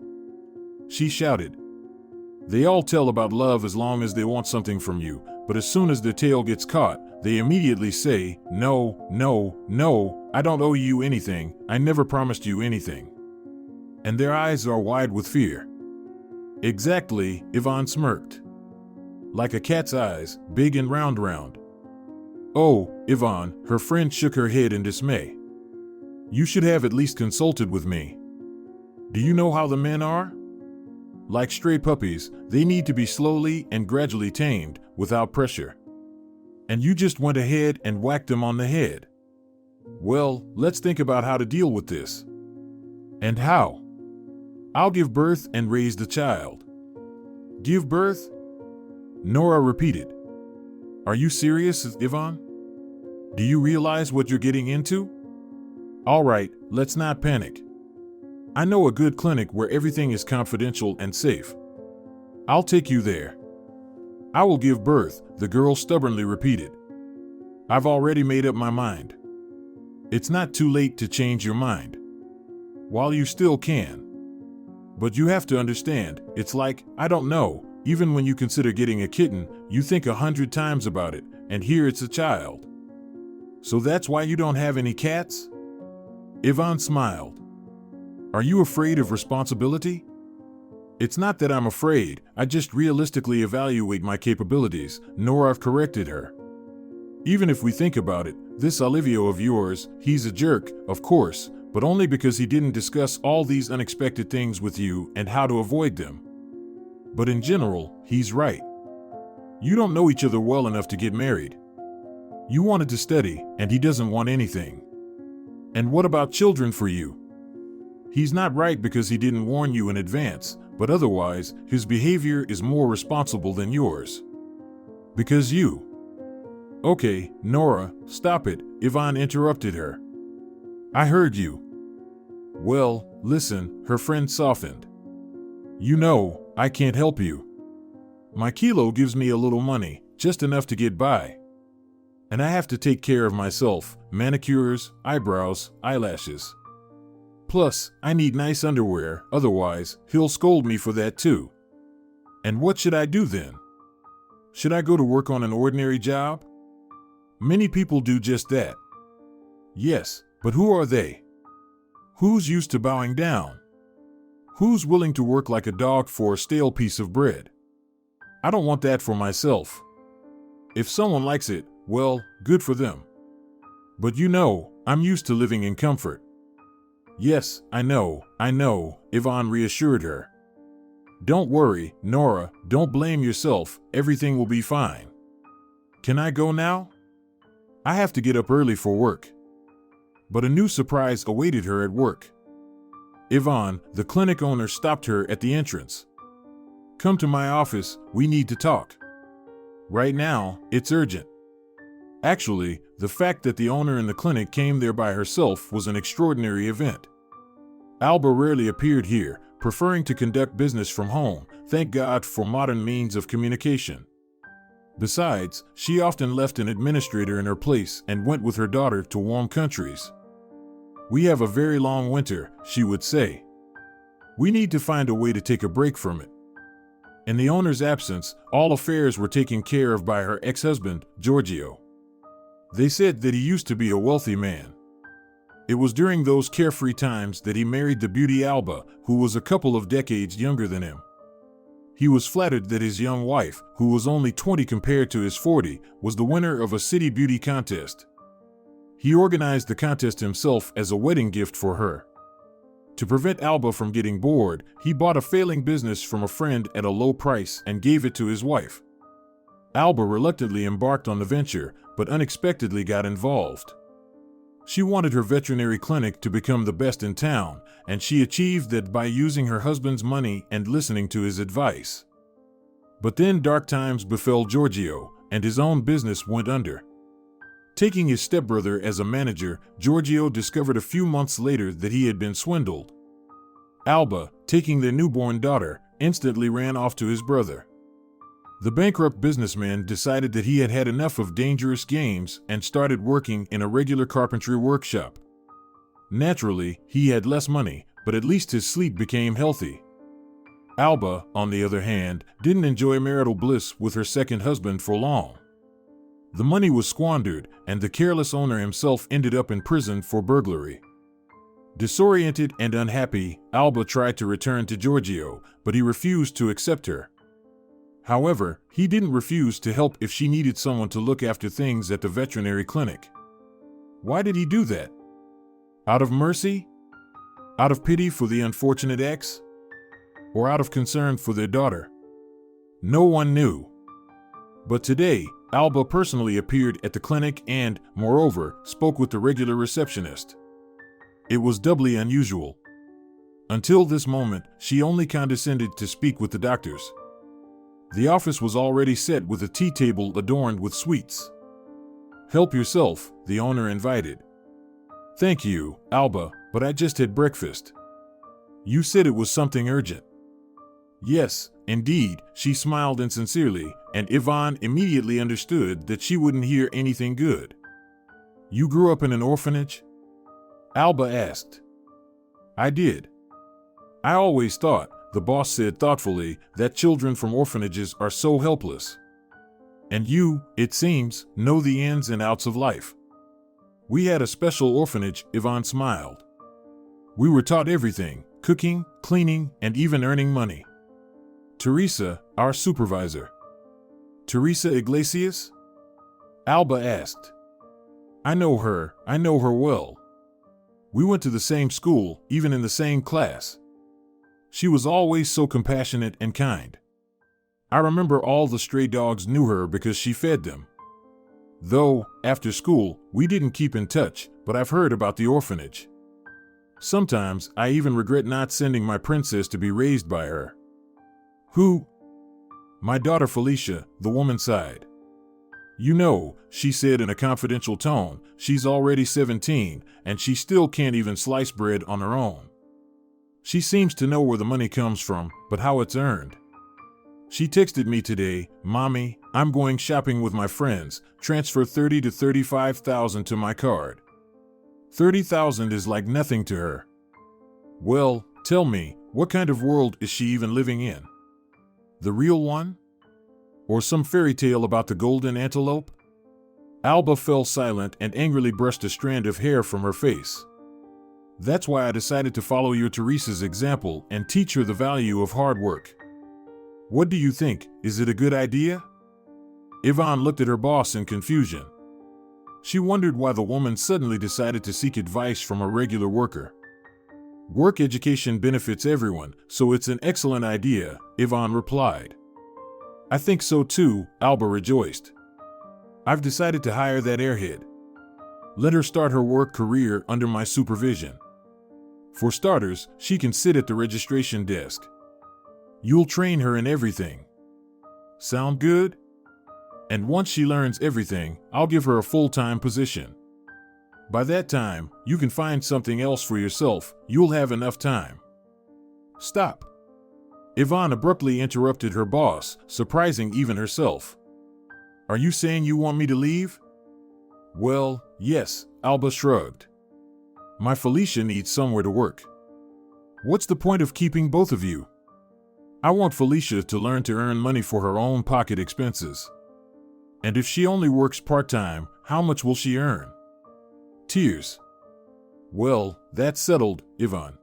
she shouted. "They all tell about love as long as they want something from you, but as soon as their tail gets caught, they immediately say, "No, no, no, I don't owe you anything, I never promised you anything." And their eyes are wide with fear. Exactly, Yvonne smirked. Like a cat's eyes, big and round. Oh, Yvonne, her friend shook her head in dismay. You should have at least consulted with me. Do you know how the men are? Like stray puppies, they need to be slowly and gradually tamed, without pressure. And you just went ahead and whacked them on the head. Well, let's think about how to deal with this. And how? I'll give birth and raise the child. Give birth? Nora repeated. Are you serious, Yvonne? Do you realize what you're getting into? All right, let's not panic. I know a good clinic where everything is confidential and safe. I'll take you there. I will give birth, the girl stubbornly repeated. I've already made up my mind. It's not too late to change your mind. While you still can. But you have to understand, it's like, I don't know, even when you consider getting a kitten, you think 100 times about it, and here it's a child. So that's why you don't have any cats? Yvonne smiled. Are you afraid of responsibility? It's not that I'm afraid, I just realistically evaluate my capabilities, Nora corrected her. Even if we think about it, this Olivio of yours, he's a jerk, of course, but only because he didn't discuss all these unexpected things with you and how to avoid them. But in general, he's right. You don't know each other well enough to get married. You wanted to study, and he doesn't want anything. And what about children for you? He's not right because he didn't warn you in advance, but otherwise, his behavior is more responsible than yours. Because you. Okay, Nora, stop it, Yvonne interrupted her. I heard you. Well, listen, her friend softened. You know, I can't help you. My kilo gives me a little money, just enough to get by. And I have to take care of myself, manicures, eyebrows, eyelashes. Plus, I need nice underwear, otherwise, he'll scold me for that too. And what should I do then? Should I go to work on an ordinary job? Many people do just that. Yes, but who are they? Who's used to bowing down? Who's willing to work like a dog for a stale piece of bread? I don't want that for myself. If someone likes it, well, good for them. But you know, I'm used to living in comfort. Yes, I know, Yvonne reassured her. Don't worry, Nora, don't blame yourself, everything will be fine. Can I go now? I have to get up early for work. But a new surprise awaited her at work. Yvonne, the clinic owner, stopped her at the entrance. Come to my office, we need to talk. Right now, it's urgent. Actually, the fact that the owner in the clinic came there by herself was an extraordinary event. Alba rarely appeared here, preferring to conduct business from home, thank God for modern means of communication. Besides, she often left an administrator in her place and went with her daughter to warm countries. We have a very long winter, she would say. We need to find a way to take a break from it. In the owner's absence, all affairs were taken care of by her ex-husband, Giorgio. They said that he used to be a wealthy man. It was during those carefree times that he married the beauty Alba, who was a couple of decades younger than him. He was flattered that his young wife, who was only 20 compared to his 40, was the winner of a city beauty contest. He organized the contest himself as a wedding gift for her. To prevent Alba from getting bored, he bought a failing business from a friend at a low price and gave it to his wife. Alba reluctantly embarked on the venture, but unexpectedly got involved. She wanted her veterinary clinic to become the best in town, and she achieved that by using her husband's money and listening to his advice. But then dark times befell Giorgio, and his own business went under. Taking his stepbrother as a manager, Giorgio discovered a few months later that he had been swindled. Alba, taking their newborn daughter, instantly ran off to his brother. The bankrupt businessman decided that he had had enough of dangerous games and started working in a regular carpentry workshop. Naturally, he had less money, but at least his sleep became healthy. Alba, on the other hand, didn't enjoy marital bliss with her second husband for long. The money was squandered, and the careless owner himself ended up in prison for burglary. Disoriented and unhappy, Alba tried to return to Giorgio, but he refused to accept her. However, he didn't refuse to help if she needed someone to look after things at the veterinary clinic. Why did he do that? Out of mercy? Out of pity for the unfortunate ex? Or out of concern for their daughter? No one knew. But today, Alba personally appeared at the clinic and, moreover, spoke with the regular receptionist. It was doubly unusual. Until this moment, she only condescended to speak with the doctors. The office was already set with a tea table adorned with sweets. "Help yourself," the owner invited. "Thank you, Alba, but I just had breakfast." "You said it was something urgent." "Yes, indeed," she smiled insincerely, and Yvonne immediately understood that she wouldn't hear anything good. "You grew up in an orphanage?" Alba asked. "I did. I always thought," the boss said thoughtfully, "that children from orphanages are so helpless. And you, it seems, know the ins and outs of life." "We had a special orphanage," Yvonne smiled. "We were taught everything: cooking, cleaning, and even earning money. Teresa, our supervisor." "Teresa Iglesias?" Alba asked. I know her well. We went to the same school, even in the same class. She was always so compassionate and kind. I remember all the stray dogs knew her because she fed them. Though, after school, we didn't keep in touch, but I've heard about the orphanage. Sometimes I even regret not sending my princess to be raised by her." "Who?" "My daughter Felicia," the woman sighed. "You know," she said in a confidential tone, "she's already 17, and she still can't even slice bread on her own. She seems to know where the money comes from, but how it's earned. She texted me today, 'Mommy, I'm going shopping with my friends, transfer 30 to 35,000 to my card.' 30,000 is like nothing to her. Well, tell me, what kind of world is she even living in? The real one? Or some fairy tale about the golden antelope?" Alba fell silent and angrily brushed a strand of hair from her face. "That's why I decided to follow your Teresa's example and teach her the value of hard work. What do you think? Is it a good idea?" Yvonne looked at her boss in confusion. She wondered why the woman suddenly decided to seek advice from a regular worker. "Work education benefits everyone, so it's an excellent idea," Yvonne replied. "I think so too," Alba rejoiced. "I've decided to hire that airhead. Let her start her work career under my supervision. For starters, she can sit at the registration desk. You'll train her in everything. Sound good? And once she learns everything, I'll give her a full-time position. By that time, you can find something else for yourself. You'll have enough time." "Stop." Yvonne abruptly interrupted her boss, surprising even herself. "Are you saying you want me to leave?" "Well, yes," Alba shrugged. "My Felicia needs somewhere to work. What's the point of keeping both of you? I want Felicia to learn to earn money for her own pocket expenses. And if she only works part-time, how much will she earn?" Tears. "Well, that's settled, Yvonne.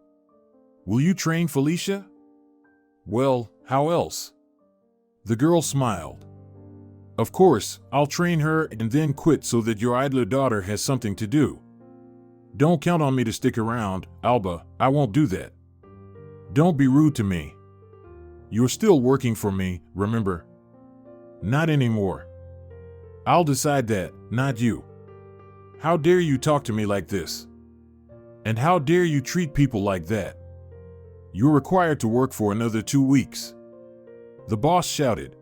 Will you train Felicia?" "Well, how else?" The girl smiled. "Of course, I'll train her and then quit so that your idler daughter has something to do. Don't count on me to stick around, Alba, I won't do that. Don't be rude to me. You're still working for me, remember?" "Not anymore. I'll decide that, not you. How dare you talk to me like this? And how dare you treat people like that? You're required to work for another 2 weeks." The boss shouted.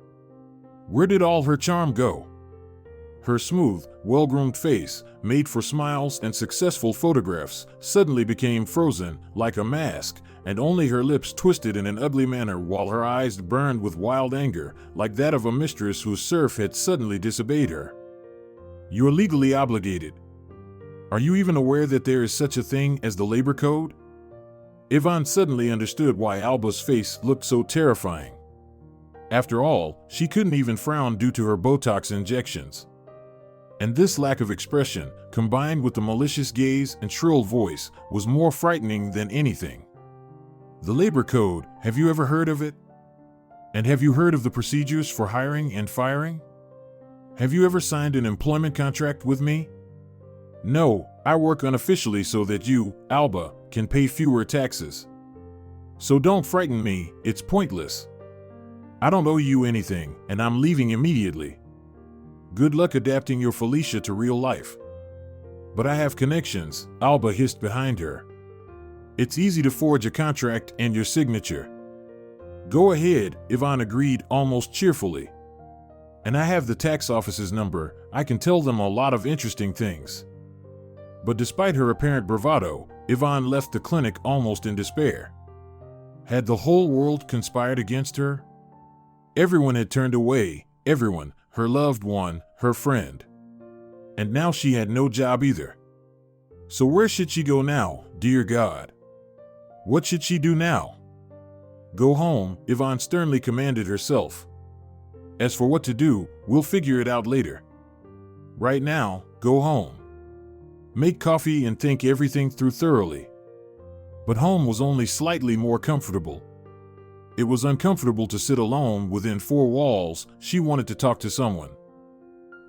Where did all her charm go? Her smooth, well-groomed face, made for smiles and successful photographs, suddenly became frozen, like a mask, and only her lips twisted in an ugly manner while her eyes burned with wild anger, like that of a mistress whose serf had suddenly disobeyed her. "You're legally obligated. Are you even aware that there is such a thing as the labor code?" Yvonne suddenly understood why Alba's face looked so terrifying. After all, she couldn't even frown due to her Botox injections. And this lack of expression, combined with the malicious gaze and shrill voice, was more frightening than anything. The labor code, have you ever heard of it? And have you heard of the procedures for hiring and firing? Have you ever signed an employment contract with me? No, I work unofficially so that you, Alba, can pay fewer taxes. So don't frighten me, it's pointless. I don't owe you anything, and I'm leaving immediately. Good luck adapting your Felicia to real life. But I have connections, Alba hissed behind her. It's easy to forge a contract and your signature. Go ahead, Yvonne agreed almost cheerfully. And I have the tax office's number, I can tell them a lot of interesting things. But despite her apparent bravado, Yvonne left the clinic almost in despair. Had the whole world conspired against her? Everyone had turned away, everyone, her loved one, her friend. And now she had no job either. So where should she go now, dear God? What should she do now? Go home, Yvonne sternly commanded herself. As for what to do, we'll figure it out later. Right now, go home. Make coffee and think everything through thoroughly. But home was only slightly more comfortable. It was uncomfortable to sit alone within four walls. She wanted to talk to someone.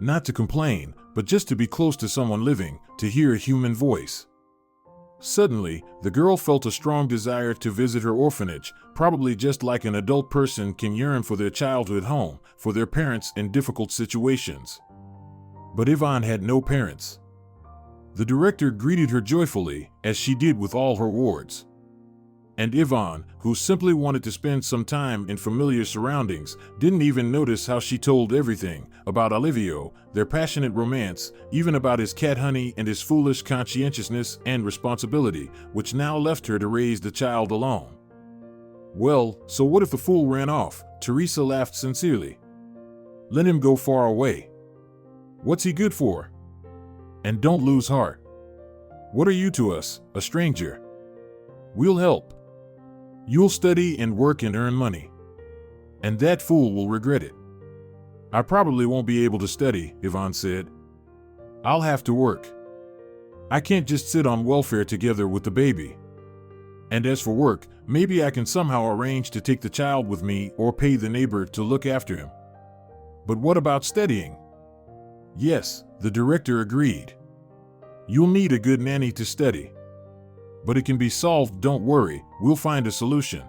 Not to complain, but just to be close to someone living, to hear a human voice. Suddenly, the girl felt a strong desire to visit her orphanage, probably just like an adult person can yearn for their childhood home, for their parents in difficult situations. But Yvonne had no parents. The director greeted her joyfully, as she did with all her wards. And Yvonne, who simply wanted to spend some time in familiar surroundings, didn't even notice how she told everything about Olivio, their passionate romance, even about his cat Honey and his foolish conscientiousness and responsibility, which now left her to raise the child alone. Well, so what if the fool ran off? Teresa laughed sincerely. Let him go far away. What's he good for? And don't lose heart. What are you to us, a stranger? We'll help. You'll study and work and earn money. And that fool will regret it. I probably won't be able to study, Yvonne said. I'll have to work. I can't just sit on welfare together with the baby. And as for work, maybe I can somehow arrange to take the child with me or pay the neighbor to look after him. But what about studying? Yes, the director agreed. You'll need a good nanny to study. But it can be solved, don't worry, we'll find a solution.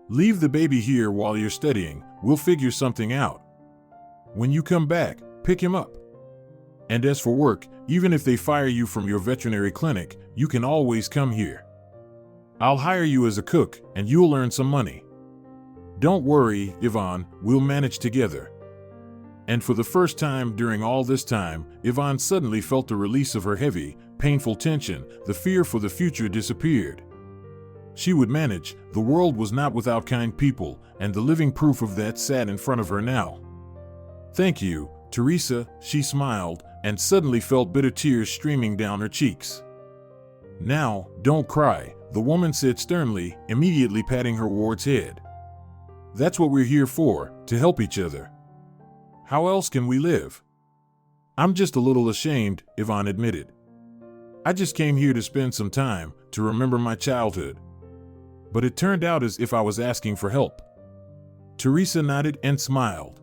Leave the baby here while you're studying, we'll figure something out. When you come back, pick him up. And as for work, even if they fire you from your veterinary clinic, you can always come here. I'll hire you as a cook, and you'll earn some money. Don't worry, Yvonne, we'll manage together. And for the first time during all this time, Yvonne suddenly felt the release of her heavy, painful tension. The fear for the future disappeared. She would manage. The world was not without kind people, and the living proof of that sat in front of her now. Thank you, Teresa, she smiled, and suddenly felt bitter tears streaming down her cheeks. Now, don't cry, the woman said sternly, immediately patting her ward's head. That's what we're here for, to help each other. How else can we live? I'm just a little ashamed, Yvonne admitted. I just came here to spend some time, to remember my childhood. But it turned out as if I was asking for help. Teresa nodded and smiled.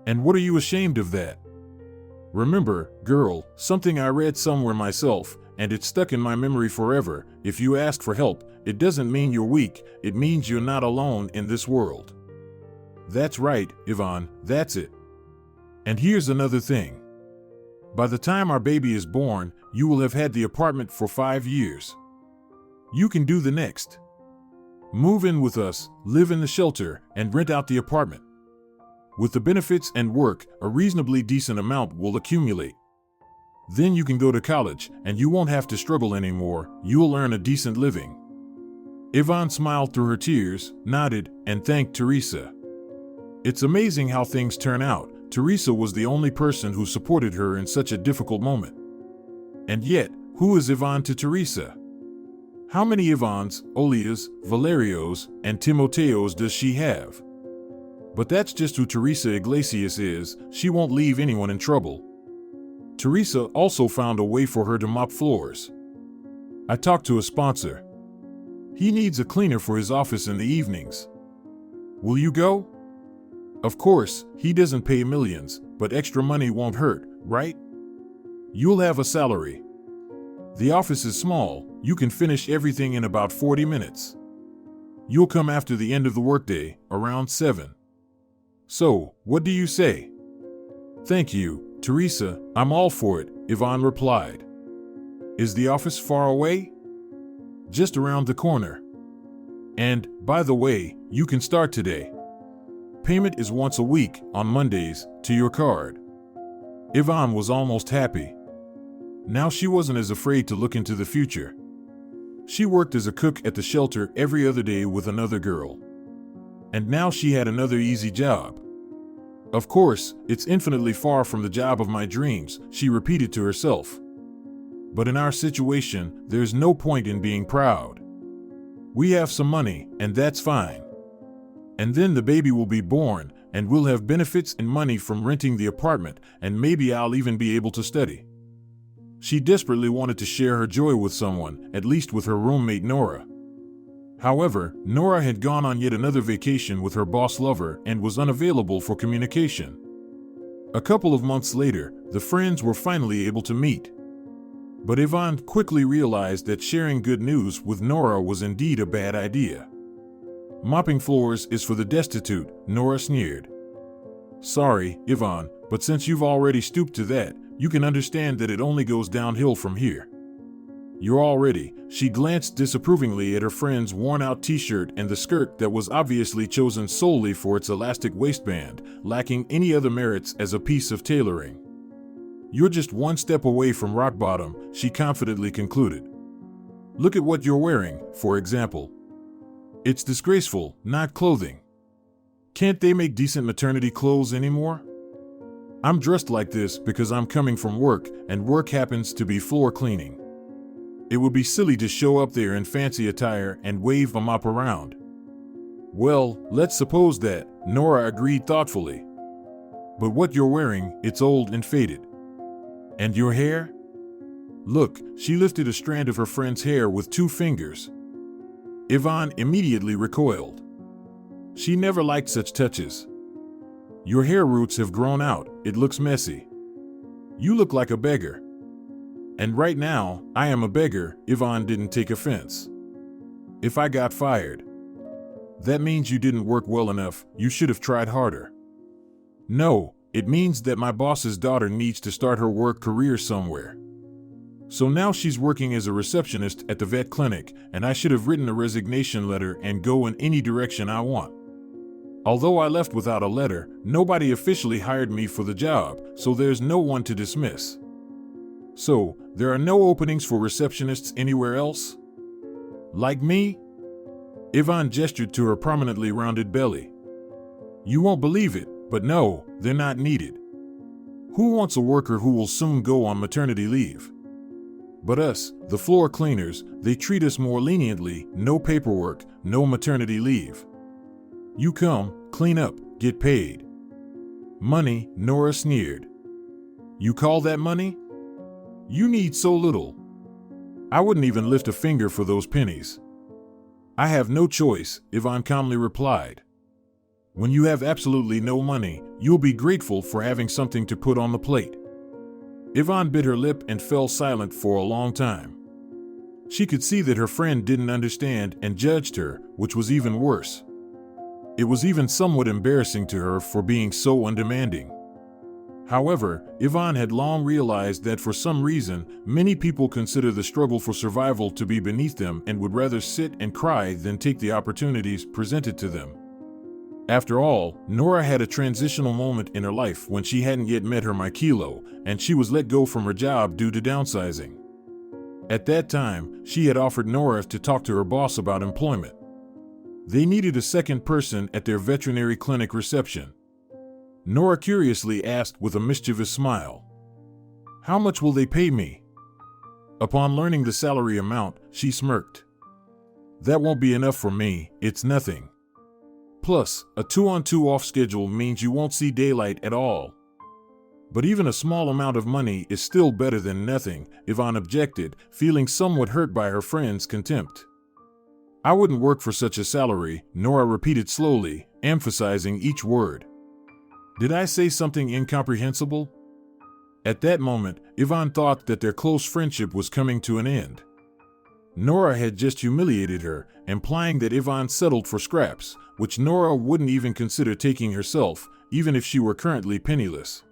And what are you ashamed of that? Remember, girl, something I read somewhere myself, and it's stuck in my memory forever. If you ask for help, it doesn't mean you're weak, it means you're not alone in this world. That's right, Yvonne, that's it. And here's another thing. By the time our baby is born, you will have had the apartment for 5 years. You can do the next. Move in with us, live in the shelter, and rent out the apartment. With the benefits and work, a reasonably decent amount will accumulate. Then you can go to college, and you won't have to struggle anymore. You'll earn a decent living. Yvonne smiled through her tears, nodded, and thanked Teresa. It's amazing how things turn out. Teresa was the only person who supported her in such a difficult moment. And yet, who is Yvonne to Teresa? How many Yvonnes, Olias, Valerios, and Timoteos does she have? But that's just who Teresa Iglesias is. She won't leave anyone in trouble. Teresa also found a way for her to mop floors. I talked to a sponsor. He needs a cleaner for his office in the evenings. Will you go? Of course, he doesn't pay millions, but extra money won't hurt, right? You'll have a salary. The office is small, you can finish everything in about 40 minutes. You'll come after the end of the workday, around 7. So, what do you say? Thank you, Teresa, I'm all for it, Yvonne replied. Is the office far away? Just around the corner. And, by the way, you can start today. Payment is once a week, on Mondays, to your card. Yvonne was almost happy. Now she wasn't as afraid to look into the future. She worked as a cook at the shelter every other day with another girl. And now she had another easy job. Of course, it's infinitely far from the job of my dreams, she repeated to herself. But in our situation, there's no point in being proud. We have some money, and that's fine. And then the baby will be born, and we'll have benefits and money from renting the apartment, and maybe I'll even be able to study. She desperately wanted to share her joy with someone, at least with her roommate Nora. However, Nora had gone on yet another vacation with her boss lover and was unavailable for communication. A couple of months later, the friends were finally able to meet. But Yvonne quickly realized that sharing good news with Nora was indeed a bad idea. Mopping floors is for the destitute, Nora sneered. Sorry, Yvonne, but since you've already stooped to that, you can understand that it only goes downhill from here. You're all ready. She glanced disapprovingly at her friend's worn-out t-shirt and the skirt that was obviously chosen solely for its elastic waistband, lacking any other merits as a piece of tailoring. You're just one step away from rock bottom, she confidently concluded. Look at what you're wearing, for example. It's disgraceful, not clothing. Can't they make decent maternity clothes anymore? I'm dressed like this because I'm coming from work, and work happens to be floor cleaning. It would be silly to show up there in fancy attire and wave a mop around. Well, let's suppose that, Nora agreed thoughtfully. But what you're wearing, it's old and faded. And your hair? Look, she lifted a strand of her friend's hair with 2 fingers. Yvonne immediately recoiled. She never liked such touches. Your hair roots have grown out, it looks messy. You look like a beggar. And right now, I am a beggar, Yvonne didn't take offense. If I got fired, that means you didn't work well enough, you should have tried harder. No, it means that my boss's daughter needs to start her work career somewhere. So now she's working as a receptionist at the vet clinic, and I should have written a resignation letter and go in any direction I want. Although I left without a letter, nobody officially hired me for the job, so there's no one to dismiss. So, there are no openings for receptionists anywhere else? Like me? Yvonne gestured to her prominently rounded belly. You won't believe it, but no, they're not needed. Who wants a worker who will soon go on maternity leave? But us, the floor cleaners, they treat us more leniently, no paperwork, no maternity leave. You come, clean up, get paid. Money, Nora sneered. You call that money? You need so little. I wouldn't even lift a finger for those pennies. I have no choice, Yvonne calmly replied. When you have absolutely no money, you'll be grateful for having something to put on the plate. Yvonne bit her lip and fell silent for a long time. She could see that her friend didn't understand and judged her, which was even worse. It was even somewhat embarrassing to her for being so undemanding. However, Yvonne had long realized that for some reason, many people consider the struggle for survival to be beneath them and would rather sit and cry than take the opportunities presented to them. After all, Nora had a transitional moment in her life when she hadn't yet met her Kilo, and she was let go from her job due to downsizing. At that time, she had offered Nora to talk to her boss about employment. They needed a second person at their veterinary clinic reception. Nora curiously asked with a mischievous smile, "How much will they pay me?" Upon learning the salary amount, she smirked. "That won't be enough for me, it's nothing. Plus, a 2-on-2 off schedule means you won't see daylight at all." But even a small amount of money is still better than nothing, Yvonne objected, feeling somewhat hurt by her friend's contempt. I wouldn't work for such a salary, Nora repeated slowly, emphasizing each word. Did I say something incomprehensible? At that moment, Yvonne thought that their close friendship was coming to an end. Nora had just humiliated her, implying that Yvonne settled for scraps, which Nora wouldn't even consider taking herself, even if she were currently penniless.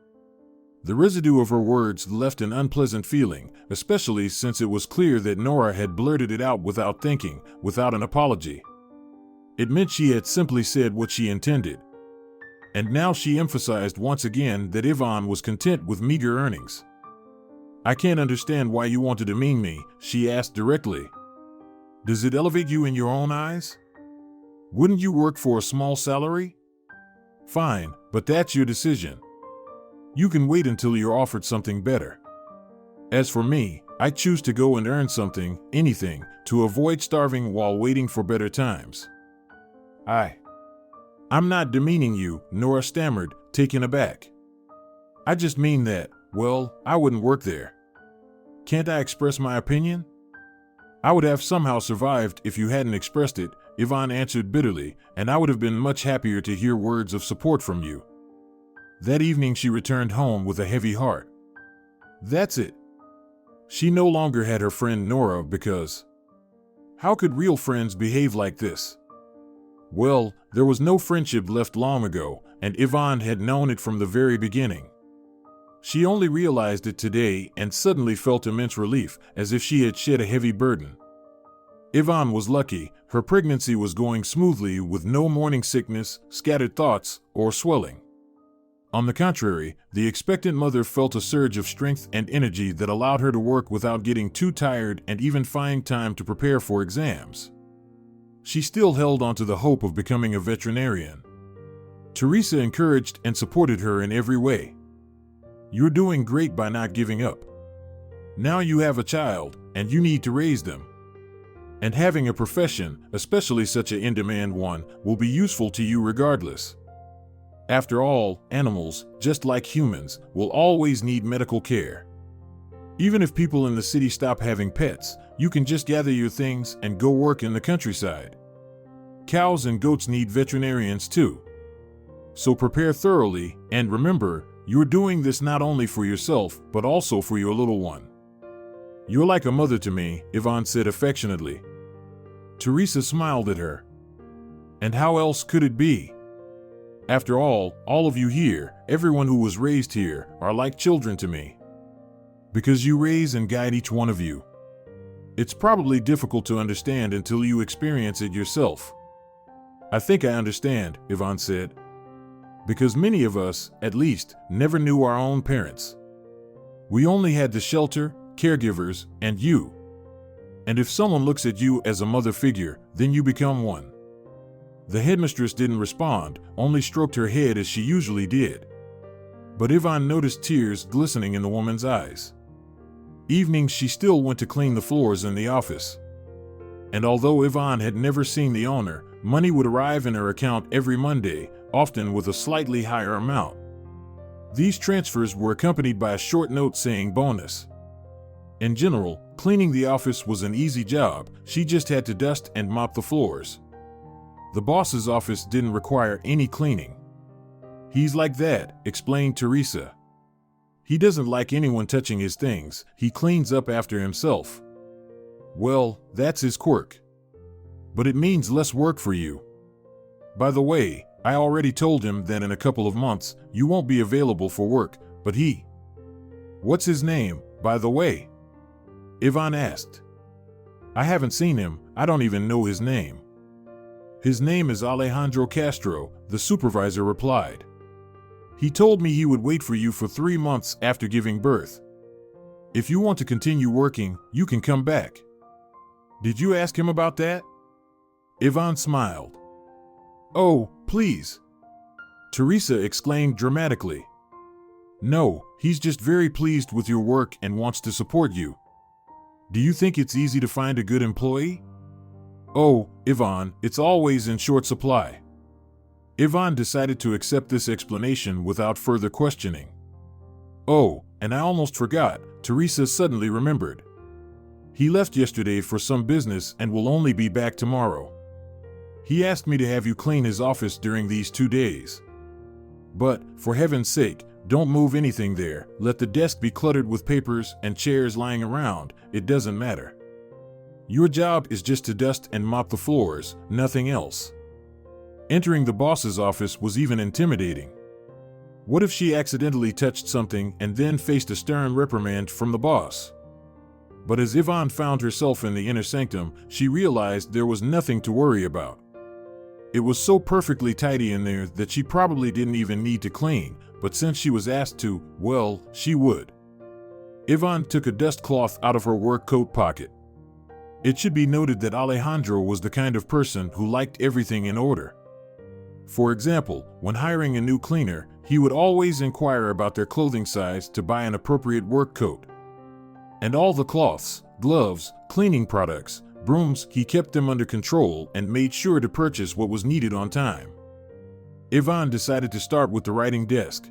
The residue of her words left an unpleasant feeling, especially since it was clear that Nora had blurted it out without thinking, without an apology. It meant she had simply said what she intended. And now she emphasized once again that Yvonne was content with meager earnings. I can't understand why you want to demean me, she asked directly. Does it elevate you in your own eyes? Wouldn't you work for a small salary? Fine, but that's your decision. You can wait until you're offered something better. As for me, I choose to go and earn something, anything, to avoid starving while waiting for better times. I'm not demeaning you, Nora stammered, taken aback. I just mean that, well, I wouldn't work there. Can't I express my opinion? I would have somehow survived if you hadn't expressed it, Yvonne answered bitterly, and I would have been much happier to hear words of support from you. That evening she returned home with a heavy heart. That's it. She no longer had her friend Nora because... How could real friends behave like this? Well, there was no friendship left long ago, and Yvonne had known it from the very beginning. She only realized it today and suddenly felt immense relief, as if she had shed a heavy burden. Yvonne was lucky, her pregnancy was going smoothly with no morning sickness, scattered thoughts, or swelling. On the contrary, the expectant mother felt a surge of strength and energy that allowed her to work without getting too tired and even find time to prepare for exams. She still held on to the hope of becoming a veterinarian. Teresa encouraged and supported her in every way. You're doing great by not giving up. Now you have a child, and you need to raise them. And having a profession, especially such an in-demand one, will be useful to you regardless. After all, animals, just like humans, will always need medical care. Even if people in the city stop having pets, you can just gather your things and go work in the countryside. Cows and goats need veterinarians too. So prepare thoroughly, and remember, you're doing this not only for yourself, but also for your little one. You're like a mother to me, Yvonne said affectionately. Teresa smiled at her. And how else could it be? After all of you here, everyone who was raised here, are like children to me. Because you raise and guide each one of you. It's probably difficult to understand until you experience it yourself. I think I understand, Yvonne said. Because many of us, at least, never knew our own parents. We only had the shelter, caregivers, and you. And if someone looks at you as a mother figure, then you become one. The headmistress didn't respond, only stroked her head as she usually did. But Yvonne noticed tears glistening in the woman's eyes. Evenings she still went to clean the floors in the office. And although Yvonne had never seen the owner, money would arrive in her account every Monday, often with a slightly higher amount. These transfers were accompanied by a short note saying bonus. In general, cleaning the office was an easy job, she just had to dust and mop the floors. The boss's office didn't require any cleaning. He's like that, explained Teresa. He doesn't like anyone touching his things, he cleans up after himself. Well, that's his quirk. But it means less work for you. By the way, I already told him that in a couple of months, you won't be available for work, but he... What's his name, by the way? Yvonne asked. I haven't seen him, I don't even know his name. His name is Alejandro Castro, the supervisor replied. He told me he would wait for you for 3 months after giving birth. If you want to continue working, you can come back. Did you ask him about that? Yvonne smiled. Oh, please. Teresa exclaimed dramatically. No, he's just very pleased with your work and wants to support you. Do you think it's easy to find a good employee? Oh, Yvonne, it's always in short supply. Yvonne decided to accept this explanation without further questioning. Oh, and I almost forgot, Teresa suddenly remembered. He left yesterday for some business and will only be back tomorrow. He asked me to have you clean his office during these 2 days. But, for heaven's sake, don't move anything there. Let the desk be cluttered with papers and chairs lying around. It doesn't matter. Your job is just to dust and mop the floors, nothing else. Entering the boss's office was even intimidating. What if she accidentally touched something and then faced a stern reprimand from the boss? But as Yvonne found herself in the inner sanctum, she realized there was nothing to worry about. It was so perfectly tidy in there that she probably didn't even need to clean, but since she was asked to, well, she would. Yvonne took a dust cloth out of her work coat pocket. It should be noted that Alejandro was the kind of person who liked everything in order. For example, when hiring a new cleaner, he would always inquire about their clothing size to buy an appropriate work coat. And all the cloths, gloves, cleaning products, brooms, he kept them under control and made sure to purchase what was needed on time. Yvonne decided to start with the writing desk.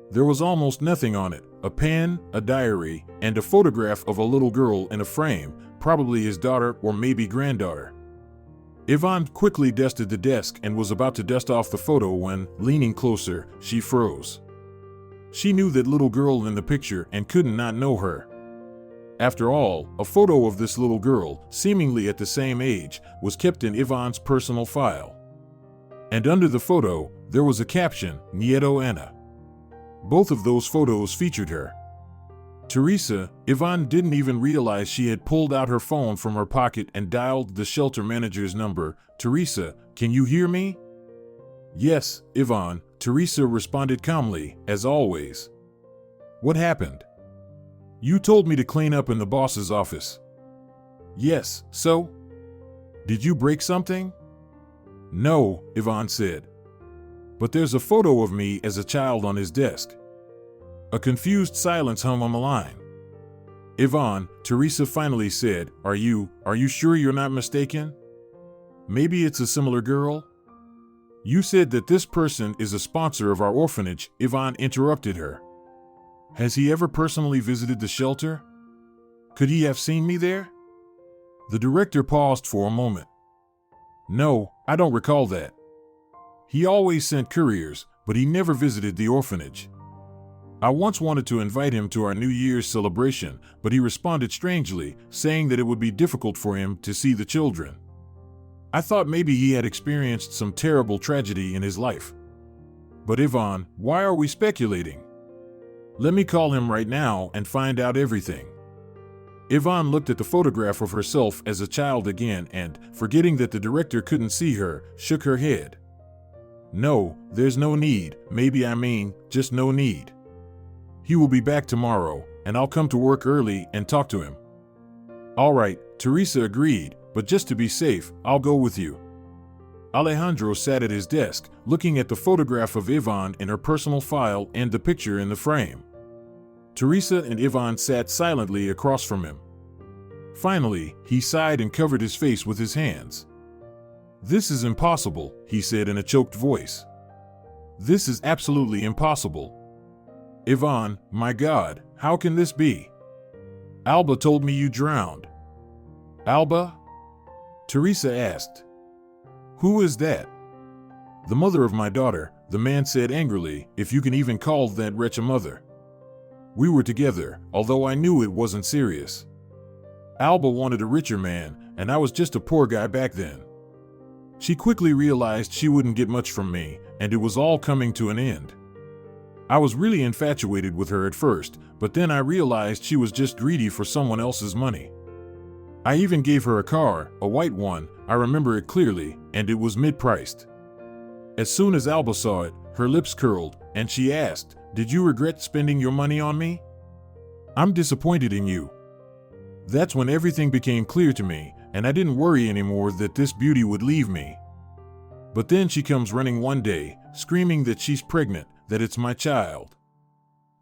There was almost nothing on it: a pen, a diary, and a photograph of a little girl in a frame, probably his daughter or maybe granddaughter. Yvonne quickly dusted the desk and was about to dust off the photo when, leaning closer, she froze. She knew that little girl in the picture and couldn't not know her. After all, a photo of this little girl, seemingly at the same age, was kept in Yvonne's personal file. And under the photo, there was a caption, Nieto Ana. Both of those photos featured her. Teresa, Yvonne didn't even realize she had pulled out her phone from her pocket and dialed the shelter manager's number. Teresa, can you hear me? Yes, Yvonne, Teresa responded calmly, as always. What happened? You told me to clean up in the boss's office. Yes, so? Did you break something? No, Yvonne said. But there's a photo of me as a child on his desk. A confused silence hung on the line. Yvonne, Teresa finally said, Are you sure you're not mistaken? Maybe it's a similar girl? You said that this person is a sponsor of our orphanage, Yvonne interrupted her. Has he ever personally visited the shelter? Could he have seen me there? The director paused for a moment. No, I don't recall that. He always sent couriers, but he never visited the orphanage. I once wanted to invite him to our New Year's celebration, but he responded strangely, saying that it would be difficult for him to see the children. I thought maybe he had experienced some terrible tragedy in his life. But Yvonne, why are we speculating? Let me call him right now and find out everything. Yvonne looked at the photograph of herself as a child again and, forgetting that the director couldn't see her, shook her head. No, there's no need, just no need. He will be back tomorrow, and I'll come to work early and talk to him. All right, Teresa agreed, but just to be safe, I'll go with you. Alejandro sat at his desk, looking at the photograph of Yvonne in her personal file and the picture in the frame. Teresa and Yvonne sat silently across from him. Finally, he sighed and covered his face with his hands. This is impossible, he said in a choked voice. This is absolutely impossible. Yvonne, my God, how can this be? Alba told me you drowned. Alba? Teresa asked. Who is that? The mother of my daughter, the man said angrily, if you can even call that wretch a mother. We were together, although I knew it wasn't serious. Alba wanted a richer man, and I was just a poor guy back then. She quickly realized she wouldn't get much from me, and it was all coming to an end. I was really infatuated with her at first, but then I realized she was just greedy for someone else's money. I even gave her a car, a white one, I remember it clearly, and it was mid-priced. As soon as Alba saw it, her lips curled, and she asked, Did you regret spending your money on me? I'm disappointed in you. That's when everything became clear to me, and I didn't worry anymore that this beauty would leave me. But then she comes running one day, screaming that she's pregnant, that it's my child.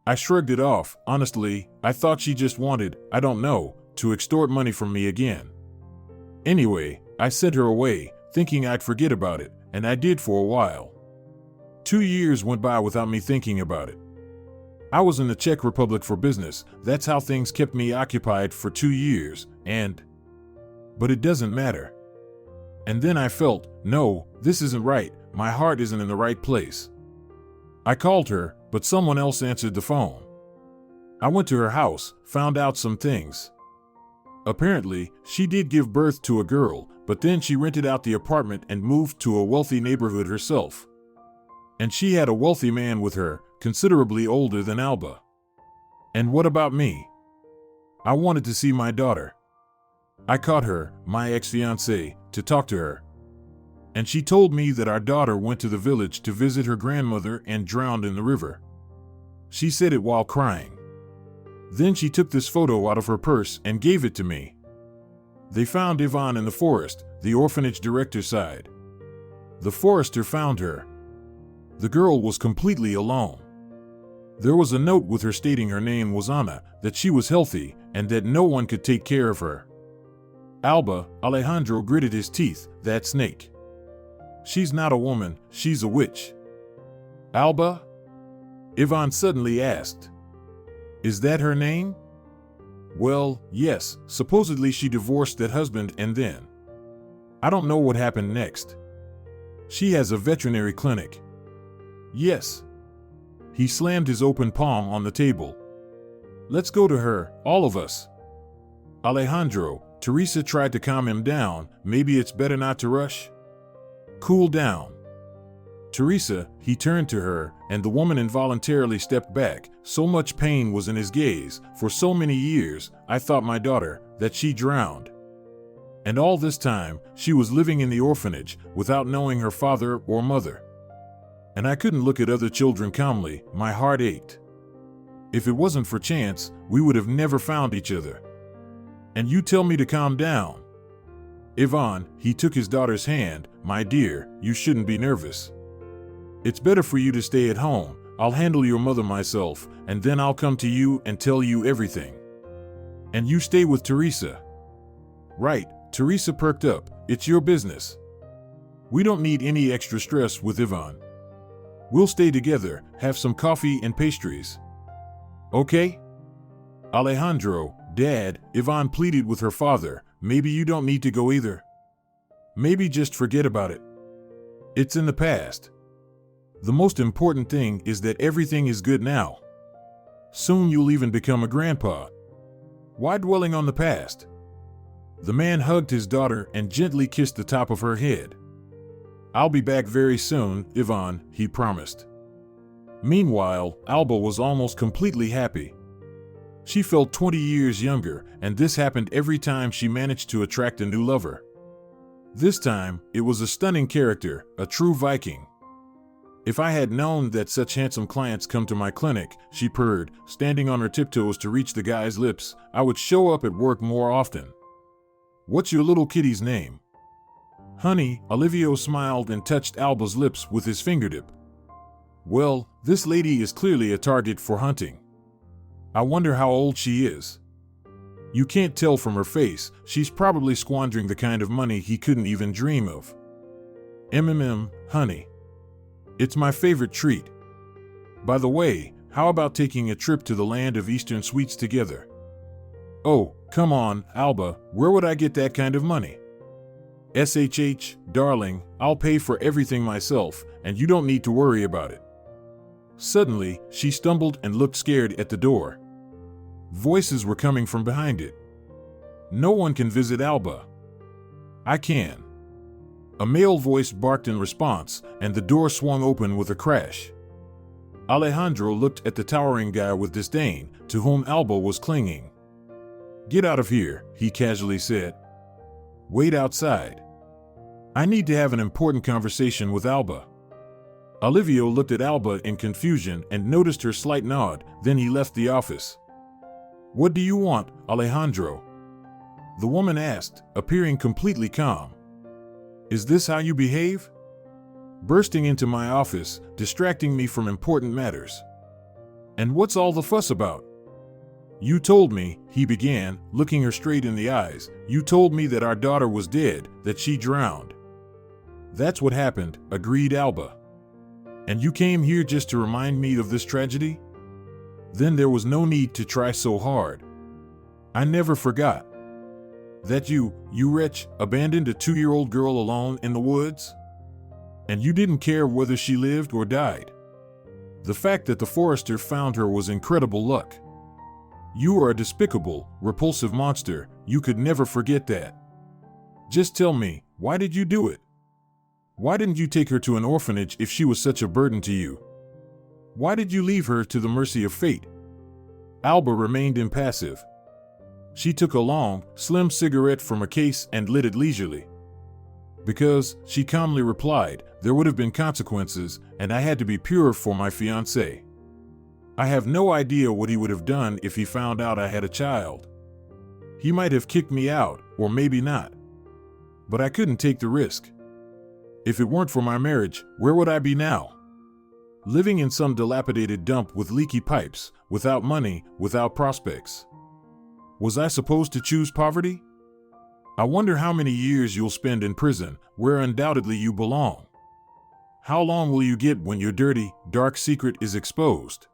I shrugged it off. Honestly, I thought she just wanted, I don't know, to extort money from me again. Anyway, I sent her away, thinking I'd forget about it, and I did for a while. 2 years went by without me thinking about it. I was in the Czech Republic for business. That's how things kept me occupied for 2 years, but it doesn't matter. And then I felt, no, this isn't right. My heart isn't in the right place. I called her, but someone else answered the phone. I went to her house, found out some things. Apparently, she did give birth to a girl, but then she rented out the apartment and moved to a wealthy neighborhood herself. And she had a wealthy man with her, considerably older than Alba. And what about me? I wanted to see my daughter. I caught her, my ex-fiancée, to talk to her. And she told me that our daughter went to the village to visit her grandmother and drowned in the river. She said it while crying. Then she took this photo out of her purse and gave it to me. They found Yvonne in the forest, the orphanage director sighed. The forester found her. The girl was completely alone. There was a note with her stating her name was Anna, that she was healthy, and that no one could take care of her. Alba, Alejandro gritted his teeth, that snake. She's not a woman, she's a witch. Alba? Yvonne suddenly asked. Is that her name? Well, yes, supposedly she divorced that husband and then. I don't know what happened next. She has a veterinary clinic. Yes. He slammed his open palm on the table. Let's go to her, all of us. Alejandro, Teresa tried to calm him down. Maybe it's better not to rush. Cool down. Teresa, he turned to her, and the woman involuntarily stepped back. So much pain was in his gaze. For so many years, I thought my daughter, that she drowned. And all this time, she was living in the orphanage, without knowing her father or mother. And I couldn't look at other children calmly, my heart ached. If it wasn't for chance, we would have never found each other. And you tell me to calm down. Yvonne, he took his daughter's hand. My dear, you shouldn't be nervous. It's better for you to stay at home. I'll handle your mother myself, and then I'll come to you and tell you everything. And you stay with Teresa. Right, Teresa perked up. It's your business. We don't need any extra stress with Yvonne. We'll stay together, have some coffee and pastries. Okay? Alejandro, Dad, Yvonne pleaded with her father, maybe you don't need to go either. Maybe just forget about it. It's in the past. The most important thing is that everything is good now. Soon you'll even become a grandpa. Why dwelling on the past? The man hugged his daughter and gently kissed the top of her head. I'll be back very soon, Yvonne, he promised. Meanwhile, Alba was almost completely happy. She felt 20 years younger, and this happened every time she managed to attract a new lover. This time, it was a stunning character, a true Viking. If I had known that such handsome clients come to my clinic, she purred, standing on her tiptoes to reach the guy's lips, I would show up at work more often. What's your little kitty's name? Honey, Olivio smiled and touched Alba's lips with his fingertip. Well, this lady is clearly a target for hunting. I wonder how old she is. You can't tell from her face, she's probably squandering the kind of money he couldn't even dream of. Honey. It's my favorite treat. By the way, how about taking a trip to the land of Eastern sweets together? Oh, come on, Alba, where would I get that kind of money? SHH, darling, I'll pay for everything myself, and you don't need to worry about it. Suddenly, she stumbled and looked scared at the door. Voices were coming from behind it. No one can visit Alba. I can. A male voice barked in response, and the door swung open with a crash. Alejandro looked at the towering guy with disdain, to whom Alba was clinging. Get out of here, he casually said. Wait outside. I need to have an important conversation with Alba. Olivio looked at Alba in confusion and noticed her slight nod, then he left the office. What do you want, Alejandro? The woman asked, appearing completely calm. Is this how you behave? Bursting into my office, distracting me from important matters. And what's all the fuss about? You told me, he began, looking her straight in the eyes, you told me that our daughter was dead, that she drowned. That's what happened, agreed Alba. And you came here just to remind me of this tragedy? Then there was no need to try so hard. I never forgot. That you wretch, abandoned a 2-year-old girl alone in the woods? And you didn't care whether she lived or died. The fact that the forester found her was incredible luck. You are a despicable, repulsive monster. You could never forget that. Just tell me, why did you do it? Why didn't you take her to an orphanage if she was such a burden to you? Why did you leave her to the mercy of fate? Alba remained impassive. She took a long, slim cigarette from a case and lit it leisurely. Because, she calmly replied, there would have been consequences, and I had to be pure for my fiancé. I have no idea what he would have done if he found out I had a child. He might have kicked me out, or maybe not. But I couldn't take the risk. If it weren't for my marriage, where would I be now? Living in some dilapidated dump with leaky pipes, without money, without prospects. Was I supposed to choose poverty? I wonder how many years you'll spend in prison, where undoubtedly you belong. How long will you get when your dirty, dark secret is exposed?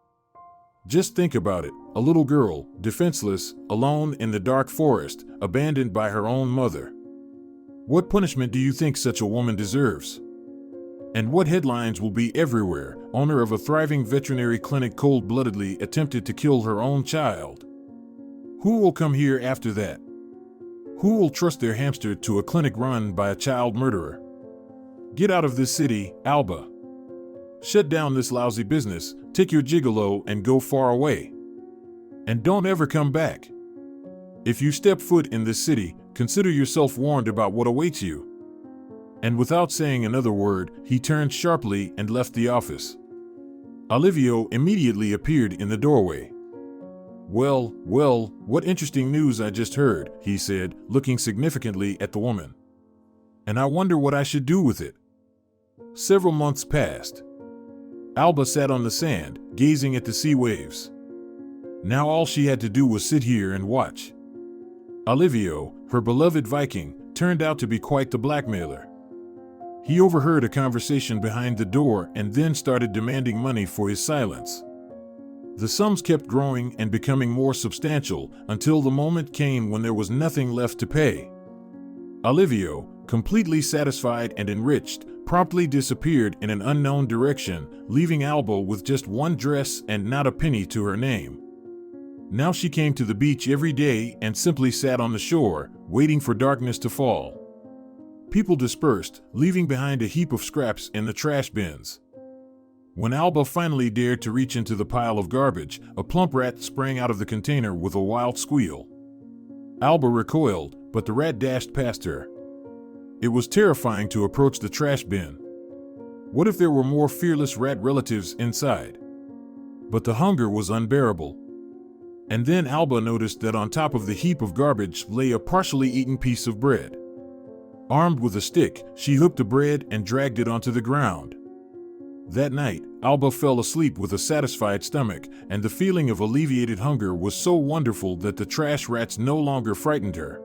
Just think about it, a little girl, defenseless, alone in the dark forest, abandoned by her own mother. What punishment do you think such a woman deserves? And what headlines will be everywhere? Owner of a thriving veterinary clinic cold-bloodedly attempted to kill her own child. Who will come here after that? Who will trust their hamster to a clinic run by a child murderer? Get out of this city, Alba. Shut down this lousy business, take your gigolo and go far away. And don't ever come back. If you step foot in this city, consider yourself warned about what awaits you. And without saying another word, he turned sharply and left the office. Olivio immediately appeared in the doorway. Well, what interesting news I just heard, he said, looking significantly at the woman. And I wonder what I should do with it. Several months passed. Alba sat on the sand, gazing at the sea waves. Now all she had to do was sit here and watch. Olivio, her beloved Viking, turned out to be quite the blackmailer. He overheard a conversation behind the door and then started demanding money for his silence. The sums kept growing and becoming more substantial until the moment came when there was nothing left to pay. Olivio, completely satisfied and enriched, promptly disappeared in an unknown direction, leaving Alba with just one dress and not a penny to her name. Now she came to the beach every day and simply sat on the shore, waiting for darkness to fall. People dispersed, leaving behind a heap of scraps in the trash bins. When Alba finally dared to reach into the pile of garbage, a plump rat sprang out of the container with a wild squeal. Alba recoiled, but the rat dashed past her. It was terrifying to approach the trash bin. What if there were more fearless rat relatives inside? But the hunger was unbearable. And then Alba noticed that on top of the heap of garbage lay a partially eaten piece of bread. Armed with a stick, she hooked the bread and dragged it onto the ground. That night, Alba fell asleep with a satisfied stomach, and the feeling of alleviated hunger was so wonderful that the trash rats no longer frightened her.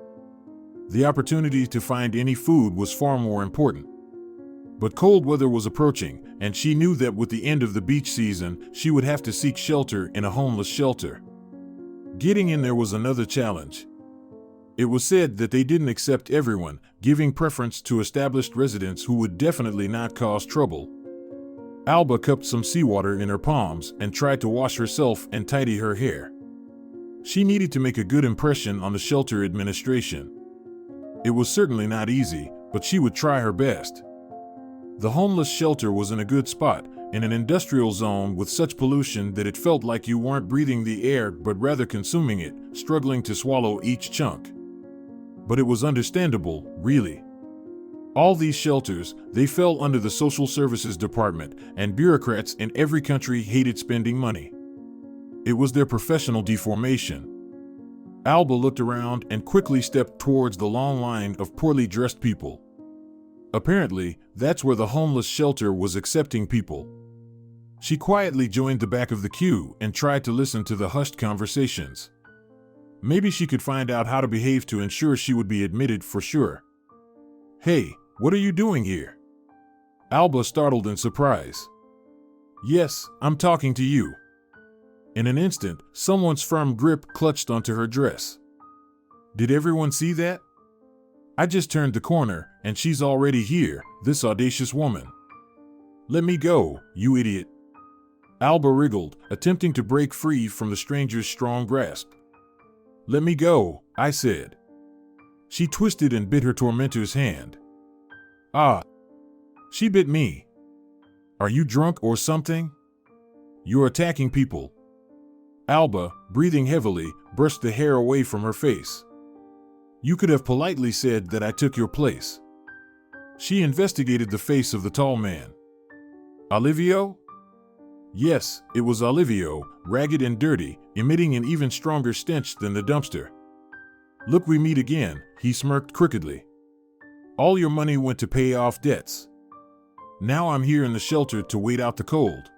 The opportunity to find any food was far more important. But cold weather was approaching, and she knew that with the end of the beach season, she would have to seek shelter in a homeless shelter. Getting in there was another challenge. It was said that they didn't accept everyone, giving preference to established residents who would definitely not cause trouble. Alba cupped some seawater in her palms and tried to wash herself and tidy her hair. She needed to make a good impression on the shelter administration. It was certainly not easy, but she would try her best. The homeless shelter was in a good spot, in an industrial zone with such pollution that it felt like you weren't breathing the air but rather consuming it, struggling to swallow each chunk. But it was understandable, really. All these shelters, they fell under the Social Services Department, and bureaucrats in every country hated spending money. It was their professional deformation. Alba looked around and quickly stepped towards the long line of poorly dressed people. Apparently, that's where the homeless shelter was accepting people. She quietly joined the back of the queue and tried to listen to the hushed conversations. Maybe she could find out how to behave to ensure she would be admitted for sure. Hey, what are you doing here? Alba startled in surprise. Yes, I'm talking to you. In an instant, someone's firm grip clutched onto her dress. Did everyone see that? I just turned the corner, and she's already here, this audacious woman. Let me go, you idiot. Alba wriggled, attempting to break free from the stranger's strong grasp. Let me go, I said. She twisted and bit her tormentor's hand. Ah! She bit me. Are you drunk or something? You're attacking people. Alba, breathing heavily, brushed the hair away from her face. You could have politely said that I took your place. She investigated the face of the tall man. Olivio? Yes, it was Olivio, ragged and dirty, emitting an even stronger stench than the dumpster. Look, we meet again, he smirked crookedly. All your money went to pay off debts. Now I'm here in the shelter to wait out the cold.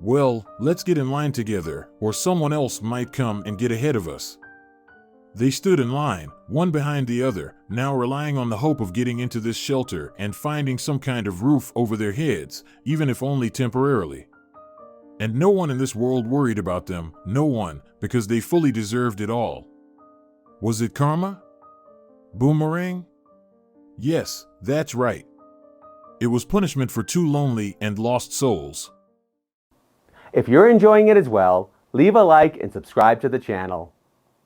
Well, let's get in line together, or someone else might come and get ahead of us. They stood in line, one behind the other, now relying on the hope of getting into this shelter and finding some kind of roof over their heads, even if only temporarily. And no one in this world worried about them, no one, because they fully deserved it all. Was it karma? Boomerang? Yes, that's right. It was punishment for two lonely and lost souls. If you're enjoying it as well, leave a like and subscribe to the channel.